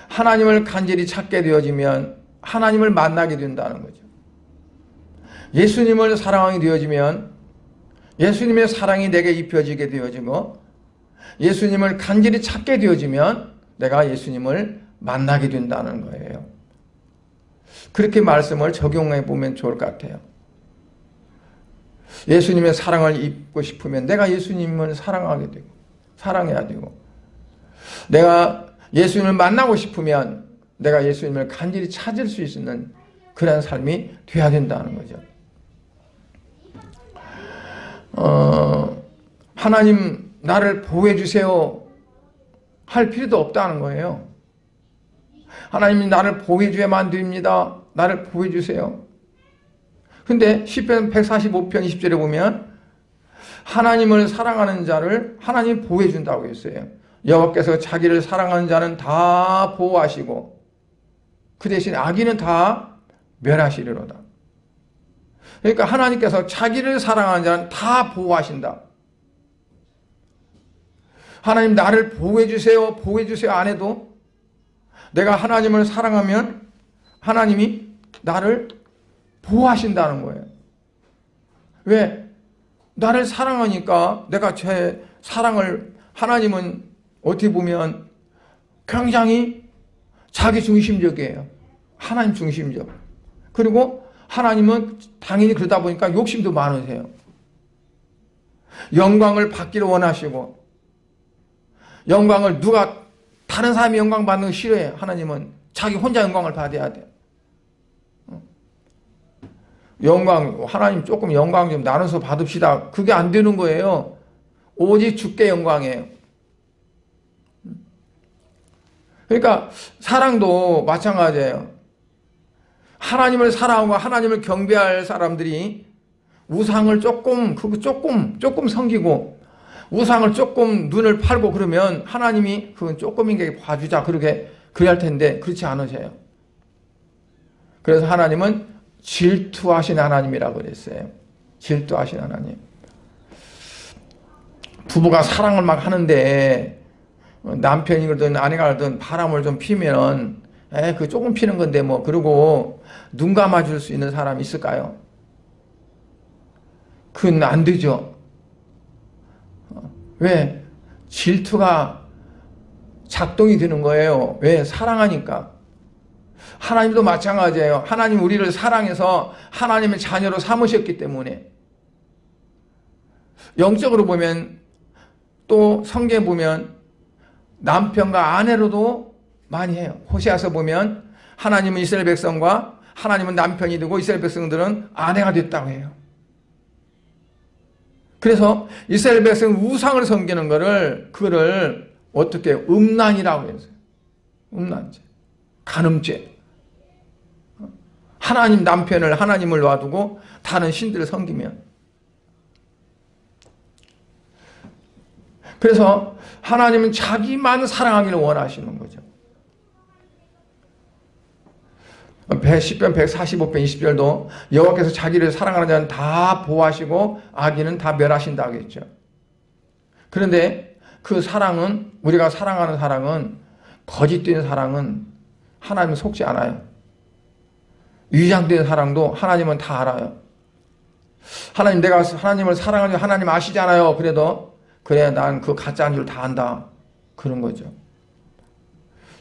하나님을 간절히 찾게 되어지면 하나님을 만나게 된다는 거죠. 예수님을 사랑하게 되어지면 예수님의 사랑이 내게 입혀지게 되어지고 예수님을 간절히 찾게 되어지면 내가 예수님을 만나게 된다는 거예요. 그렇게 말씀을 적용해 보면 좋을 것 같아요. 예수님의 사랑을 입고 싶으면 내가 예수님을 사랑하게 되고 사랑해야 되고 내가 예수님을 만나고 싶으면 내가 예수님을 간절히 찾을 수 있는 그런 삶이 되어야 된다는 거죠. 하나님 나를 보호해 주세요 할 필요도 없다는 거예요. 하나님이 나를 보호해 줘야만 됩니다. 나를 보호해 주세요. 근데 시편 145편 20절에 보면 하나님을 사랑하는 자를 하나님 보호해 준다고 했어요. 여호와께서 자기를 사랑하는 자는 다 보호하시고 그 대신 악인은 다 멸하시리로다. 그러니까 하나님께서 자기를 사랑하는 자는 다 보호하신다. 하나님 나를 보호해 주세요 안 해도 내가 하나님을 사랑하면 하나님이 나를 보호하신다는 거예요. 왜? 나를 사랑하니까 내가 제 사랑을 하나님은 어떻게 보면 굉장히 자기 중심적이에요. 하나님 중심적. 그리고 하나님은 당연히 그러다 보니까 욕심도 많으세요. 영광을 받기를 원하시고 영광을 다른 사람이 영광 받는 거 싫어해요. 하나님은 자기 혼자 영광을 받아야 돼요. 영광, 하나님 조금 영광 좀 나눠서 받읍시다. 그게 안 되는 거예요. 오직 주께 영광이에요. 그러니까 사랑도 마찬가지예요. 하나님을 사랑하고 하나님을 경배할 사람들이 우상을 조금 섬기고 우상을 조금 눈을 팔고 그러면 하나님이 그건 조금인 게 봐주자 그러게 그래야 할 텐데 그렇지 않으세요. 그래서 하나님은 질투하신 하나님이라고 그랬어요. 질투하신 하나님. 부부가 사랑을 막 하는데 남편이든 아내가 든 바람을 좀 피면 그 조금 피는 건데 뭐 그러고 눈 감아줄 수 있는 사람이 있을까요? 그건 안 되죠. 왜? 질투가 작동이 되는 거예요. 왜? 사랑하니까. 하나님도 마찬가지예요. 하나님 우리를 사랑해서 하나님의 자녀로 삼으셨기 때문에. 영적으로 보면 또 성경에 보면 남편과 아내로도 많이 해요. 호세아서 보면 하나님은 이스라엘 백성과 하나님은 남편이 되고 이스라엘 백성들은 아내가 됐다고 해요. 그래서 이스라엘 백성은 우상을 섬기는 그거를 어떻게 음란이라고 했어요. 음란죄, 간음죄. 하나님 남편을 하나님을 놔두고 다른 신들을 섬기면. 그래서 하나님은 자기만 사랑하기를 원하시는 거죠. 시편 145편 20절도 여호와께서 자기를 사랑하는 자는 다 보호하시고 악인은 다 멸하신다고 했죠. 그런데 그 사랑은 우리가 사랑하는 사랑은 거짓된 사랑은 하나님은 속지 않아요. 위장된 사랑도 하나님은 다 알아요. 하나님 내가 하나님을 사랑하는 줄 하나님 아시잖아요. 그래도 그래 난 그 가짜인 줄 다 안다. 그런 거죠.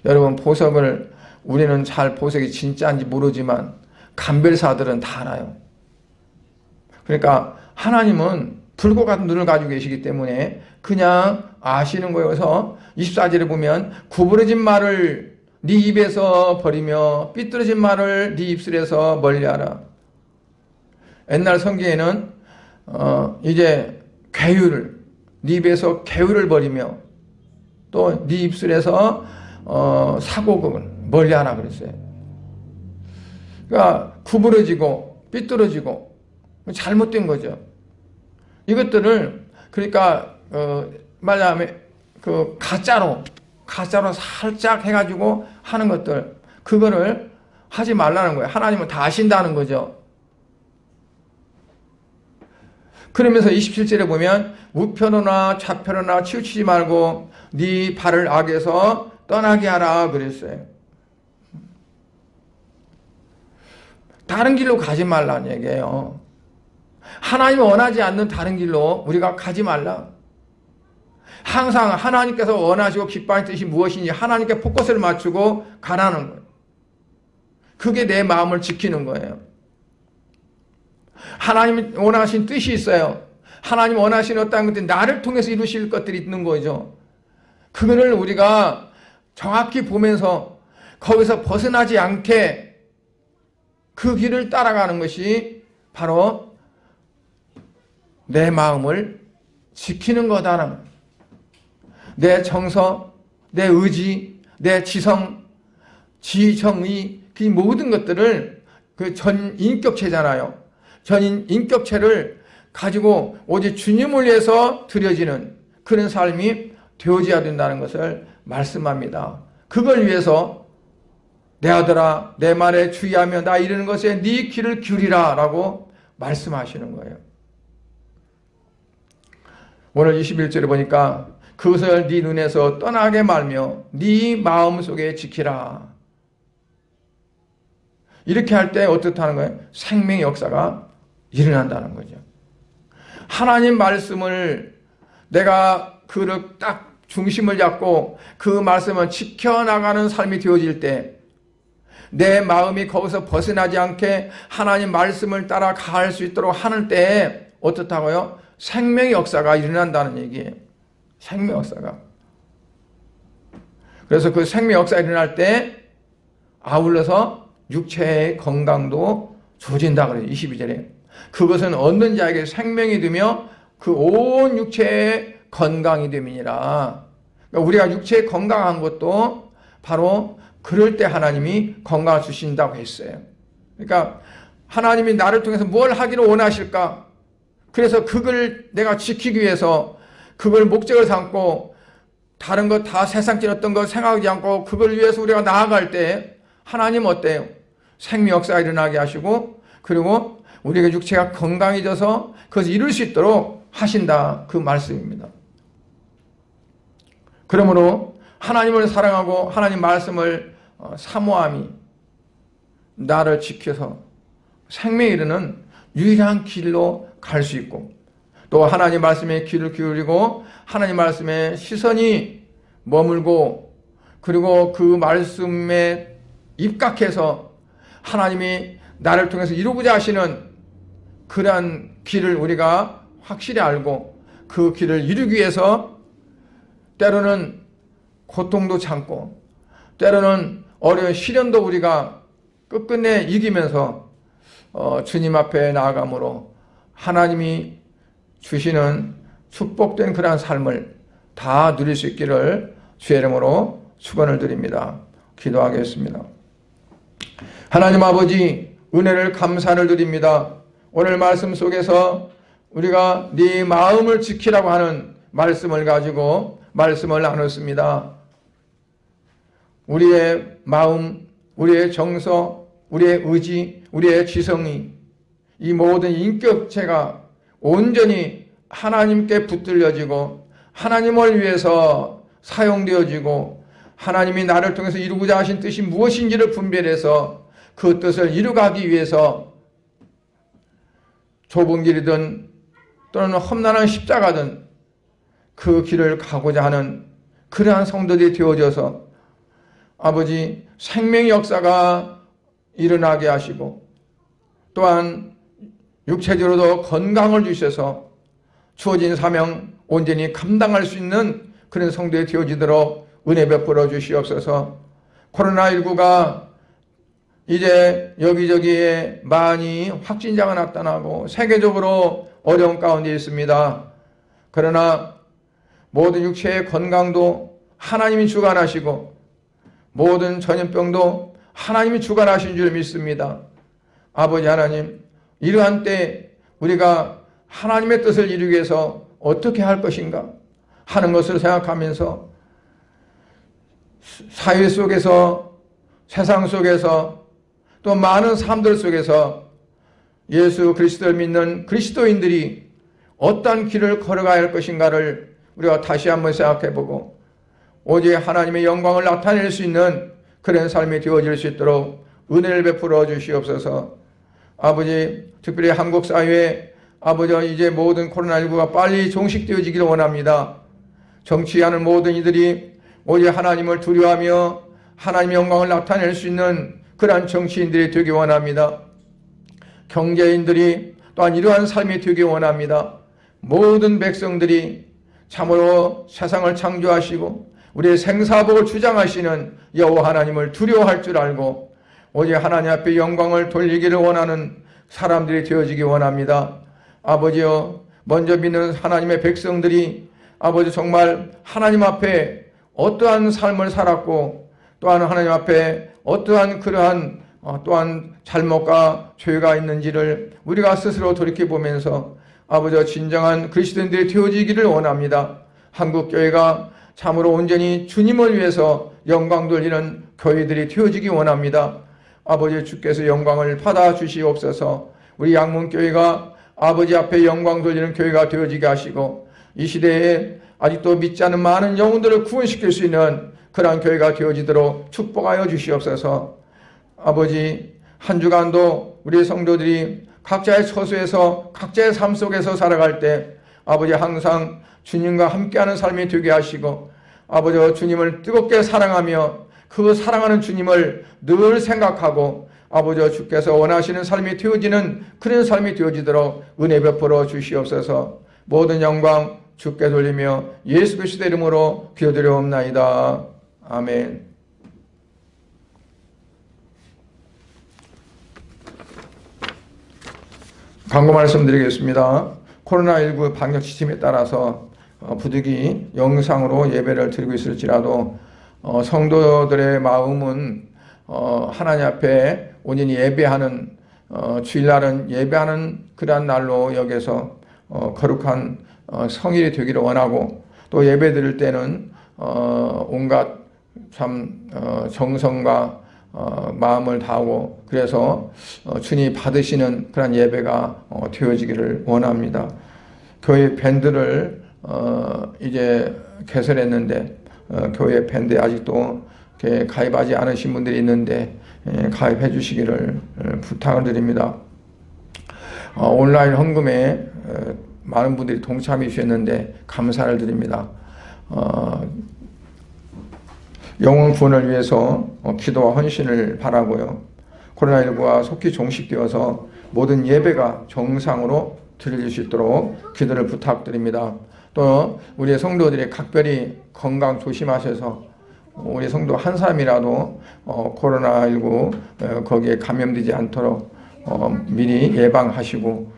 여러분 보석을 우리는 잘 보석이 진짜인지 모르지만 감별사들은 다 알아요. 그러니까 하나님은 불꽃 같은 눈을 가지고 계시기 때문에 그냥 아시는 거예요. 그래서 24절에 보면 구부러진 말을 네 입에서 버리며 삐뚤어진 말을 네 입술에서 멀리하라. 옛날 성경에는 이제 괴유를 네 입에서 괴유를 버리며 또 네 입술에서 사고극을 멀리하라 그랬어요. 그러니까 구부러지고 삐뚤어지고 잘못된 거죠. 이것들을 그러니까 말하자면 그 가짜로 살짝 해가지고 하는 것들 그거를 하지 말라는 거예요. 하나님은 다 아신다는 거죠. 그러면서 27절에 보면 우편으로나 좌편으로나 치우치지 말고 네 발을 악에서 떠나게 하라 그랬어요. 다른 길로 가지 말라는 얘기예요. 하나님이 원하지 않는 다른 길로 우리가 가지 말라. 항상 하나님께서 원하시고 기뻐하는 뜻이 무엇인지 하나님께 포커스를 맞추고 가라는 거예요. 그게 내 마음을 지키는 거예요. 하나님이 원하신 뜻이 있어요. 하나님 원하시는 어떤 것들이 나를 통해서 이루실 것들이 있는 거죠. 그거를 우리가 정확히 보면서 거기서 벗어나지 않게 그 길을 따라가는 것이 바로 내 마음을 지키는 거다라는 거예요. 내 정서, 내 의지, 내 지성, 지정의 그 모든 것들을 그 전인격체잖아요. 전인격체를 가지고 오직 주님을 위해서 드려지는 그런 삶이 되어져야 된다는 것을 말씀합니다. 그걸 위해서 내 아들아 내 말에 주의하며 나 이르는 것에 네 귀를 기울이라 라고 말씀하시는 거예요. 오늘 21절에 보니까 그것을 네 눈에서 떠나게 말며 네 마음속에 지키라. 이렇게 할 때 어떻다는 거예요? 생명의 역사가 일어난다는 거죠. 하나님 말씀을 내가 그를 딱 중심을 잡고 그 말씀을 지켜나가는 삶이 되어질 때 내 마음이 거기서 벗어나지 않게 하나님 말씀을 따라 갈 수 있도록 하는 때에 어떻다고요? 생명의 역사가 일어난다는 얘기예요. 생명 역사가. 그래서 그 생명 역사가 일어날 때 아울러서 육체의 건강도 좋아진다 그래요. 22절에. 그것은 얻는 자에게 생명이 되며 그 온 육체의 건강이 됨이니라. 그러니까 우리가 육체의 건강한 것도 바로 그럴 때 하나님이 건강을 주신다고 했어요. 그러니까 하나님이 나를 통해서 뭘 하기를 원하실까? 그래서 그걸 내가 지키기 위해서 그걸 목적을 삼고 다른 것 다 세상적인 어떤 거 생각하지 않고 그걸 위해서 우리가 나아갈 때 하나님 어때요? 생명 역사가 일어나게 하시고 그리고 우리가 육체가 건강해져서 그것을 이룰 수 있도록 하신다. 그 말씀입니다. 그러므로 하나님을 사랑하고 하나님 말씀을 사모함이 나를 지켜서 생명에 이르는 유일한 길로 갈 수 있고 또 하나님 말씀에 귀를 기울이고 하나님 말씀에 시선이 머물고 그리고 그 말씀에 입각해서 하나님이 나를 통해서 이루고자 하시는 그러한 길을 우리가 확실히 알고 그 길을 이루기 위해서 때로는 고통도 참고 때로는 어려운 시련도 우리가 끝끝내 이기면서 주님 앞에 나아감으로 하나님이 주시는 축복된 그러한 삶을 다 누릴 수 있기를 주의 이름으로 축원을 드립니다. 기도하겠습니다. 하나님 아버지 은혜를 감사를 드립니다. 오늘 말씀 속에서 우리가 네 마음을 지키라고 하는 말씀을 가지고 말씀을 나눴습니다. 우리의 마음, 우리의 정서, 우리의 의지, 우리의 지성이 이 모든 인격체가 온전히 하나님께 붙들려지고 하나님을 위해서 사용되어지고 하나님이 나를 통해서 이루고자 하신 뜻이 무엇인지를 분별해서 그 뜻을 이루가기 위해서 좁은 길이든 또는 험난한 십자가든 그 길을 가고자 하는 그러한 성도들이 되어져서 아버지 생명의 역사가 일어나게 하시고 또한 육체적으로도 건강을 주셔서 주어진 사명 온전히 감당할 수 있는 그런 성도에 되어지도록 은혜 베풀어 주시옵소서. 코로나19가 이제 여기저기에 많이 확진자가 나타나고 세계적으로 어려운 가운데 있습니다. 그러나 모든 육체의 건강도 하나님이 주관하시고 모든 전염병도 하나님이 주관하신 줄 믿습니다. 아버지 하나님, 이러한 때 우리가 하나님의 뜻을 이루기 위해서 어떻게 할 것인가 하는 것을 생각하면서 사회 속에서 세상 속에서 또 많은 사람들 속에서 예수 그리스도를 믿는 그리스도인들이 어떤 길을 걸어가야 할 것인가를 우리가 다시 한번 생각해보고 오직 하나님의 영광을 나타낼 수 있는 그런 삶이 되어질 수 있도록 은혜를 베풀어 주시옵소서. 아버지, 특별히 한국 사회에 아버지 이제 모든 코로나19가 빨리 종식되어지기를 원합니다. 정치하는 모든 이들이 오직 하나님을 두려워하며 하나님의 영광을 나타낼 수 있는 그러한 정치인들이 되기 원합니다. 경제인들이 또한 이러한 삶이 되기 원합니다. 모든 백성들이 참으로 세상을 창조하시고 우리의 생사복을 주장하시는 여호와 하나님을 두려워할 줄 알고 오직 하나님 앞에 영광을 돌리기를 원하는 사람들이 되어지기 원합니다. 아버지여, 먼저 믿는 하나님의 백성들이 아버지 정말 하나님 앞에 어떠한 삶을 살았고 또한 하나님 앞에 어떠한 그러한 또한 잘못과 죄가 있는지를 우리가 스스로 돌이켜보면서 아버지 진정한 그리스도인들이 되어지기를 원합니다. 한국교회가 참으로 온전히 주님을 위해서 영광 돌리는 교회들이 되어지기 원합니다. 아버지 주께서 영광을 받아 주시옵소서. 우리 양문교회가 아버지 앞에 영광 돌리는 교회가 되어지게 하시고 이 시대에 아직도 믿지 않는 많은 영혼들을 구원시킬 수 있는 그러한 교회가 되어지도록 축복하여 주시옵소서. 아버지 한 주간도 우리 성도들이 각자의 처소에서 각자의 삶 속에서 살아갈 때 아버지 항상 주님과 함께하는 삶이 되게 하시고 아버지 주님을 뜨겁게 사랑하며 그 사랑하는 주님을 늘 생각하고 아버지 주께서 원하시는 삶이 되어지는 그런 삶이 되어지도록 은혜 베풀어 주시옵소서. 모든 영광 주께 돌리며 예수 그리스도 이름으로 기도드려옵나이다. 아멘. 광고 말씀드리겠습니다. 코로나19 방역 지침에 따라서 부득이 영상으로 예배를 드리고 있을지라도 성도들의 마음은 하나님 앞에 온전히 예배하는 주일날은 예배하는 그러한 날로 여겨서 거룩한 성일이 되기를 원하고, 또 예배 드릴 때는 온갖 참 정성과 마음을 다하고, 그래서 주님이 받으시는 그런 예배가 되어지기를 원합니다. 교회 밴드를 이제 개설했는데 교회 밴드에 아직도 가입하지 않으신 분들이 있는데 가입해 주시기를 부탁을 드립니다. 온라인 헌금에 많은 분들이 동참해 주셨는데 감사를 드립니다. 영혼 구원을 위해서 기도와 헌신을 바라고요. 코로나19가 속히 종식되어서 모든 예배가 정상으로 드릴 수 있도록 기도를 부탁드립니다. 또 우리 성도들이 각별히 건강 조심하셔서 우리 성도 한 사람이라도 코로나19 거기에 감염되지 않도록 미리 예방하시고,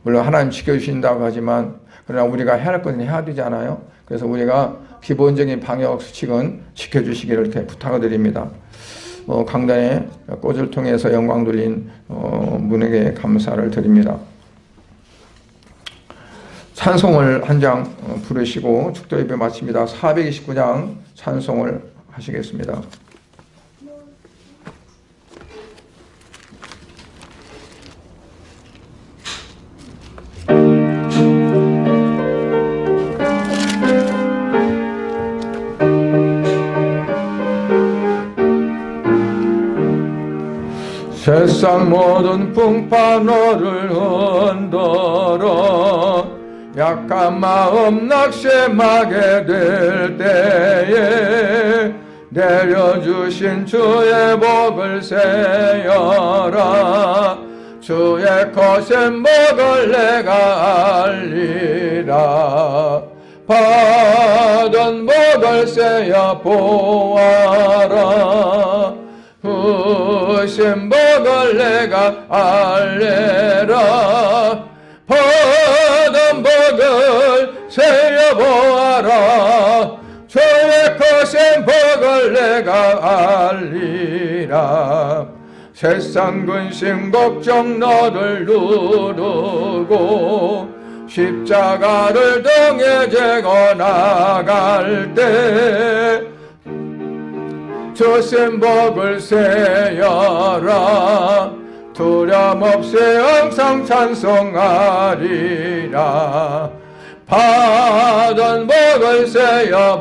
물론 하나님 지켜주신다고 하지만 그러나 우리가 해야 할 것은 해야 되잖아요. 그래서 우리가 기본적인 방역 수칙은 지켜주시기를 이렇게 부탁을 드립니다. 강단의 꽃을 통해서 영광 돌린 문에게 감사를 드립니다. 찬송을 한 장 부르시고 축도 예배 마칩니다. 429장 찬송을 하시겠습니다. 세상 모든 풍파 너를 흔들어 약한 마음 낙심하게 될 때에 내려주신 주의 복을 세어라. 주의 거센 복을 내가 알리라. 받은 복을 세어 보아라. 후신 복을 내가 알리라. 받은 복을 세어보아라. 주의 거센 복을 내가 알리라. 세상 근심 걱정 너를 누르고 십자가를 등에 지고 나갈 때 주신 복을 세어라. 두려움 없이 항상 찬송하리라. 받은 복을 세어보아라.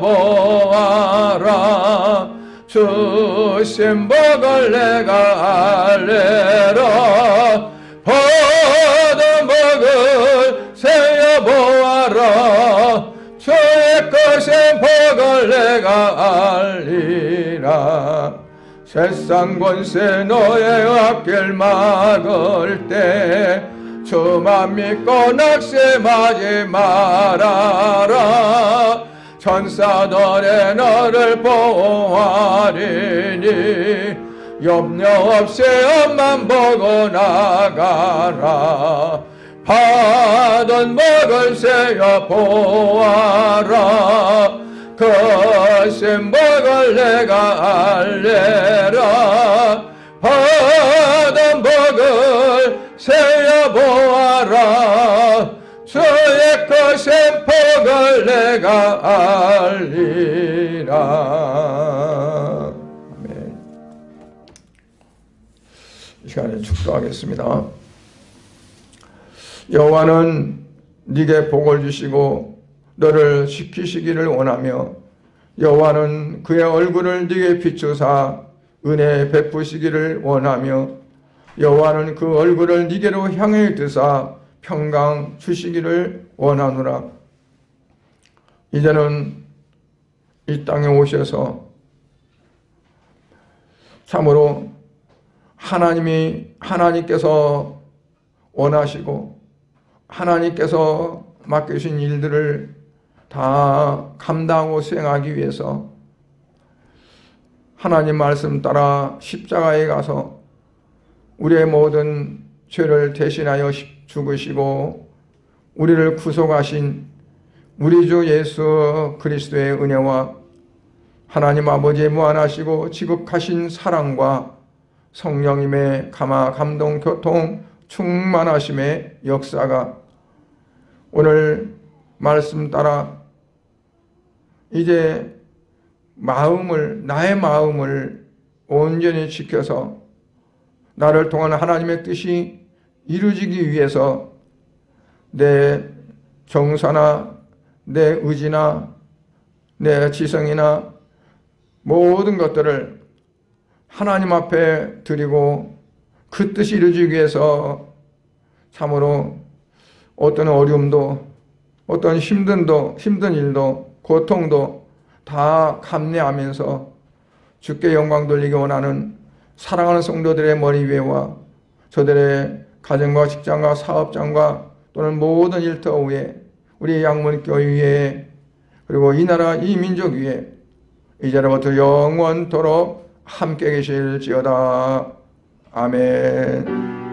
주신 복을 내가 알리라. 받은 복을 세어보아라. 주의 거센 복을 내가 알리라. 세상 권세 너의 앞길 막을 때 주만 믿고 낙심하지 말아라. 천사들의 너를 보호하리니 염려 없이 앞만 보고 나가라. 받은 복을 세어 보아라. 거센 복을 내가 알리라. 받은 복을 세어 보아라. 주의 거센 복을 내가 알리라. 아멘. 이 시간에 축도하겠습니다. 여호와는 네게 복을 주시고 너를 지키시기를 원하며 여호와는 그의 얼굴을 네게 비추사 은혜 베푸시기를 원하며 여호와는 그 얼굴을 네게로 향해 드사 평강 주시기를 원하노라. 이제는 이 땅에 오셔서 참으로 하나님께서 원하시고 하나님께서 맡기신 일들을 다 감당하고 수행하기 위해서 하나님 말씀 따라 십자가에 가서 우리의 모든 죄를 대신하여 죽으시고 우리를 구속하신 우리 주 예수 그리스도의 은혜와 하나님 아버지의 무한하시고 지극하신 사랑과 성령님의 감화, 감동, 교통, 충만하심의 역사가 오늘 말씀 따라 이제 나의 마음을 온전히 지켜서 나를 통한 하나님의 뜻이 이루어지기 위해서 내 정사나 내 의지나 내 지성이나 모든 것들을 하나님 앞에 드리고 그 뜻이 이루어지기 위해서 참으로 어떤 어려움도 어떤 힘든 일도 고통도 다 감내하면서 주께 영광 돌리기 원하는 사랑하는 성도들의 머리 위에와 저들의 가정과 직장과 사업장과 또는 모든 일터 위에 우리 양문교회 위에 그리고 이 나라 이 민족 위에 이제로부터 영원토록 함께 계실지어다. 아멘.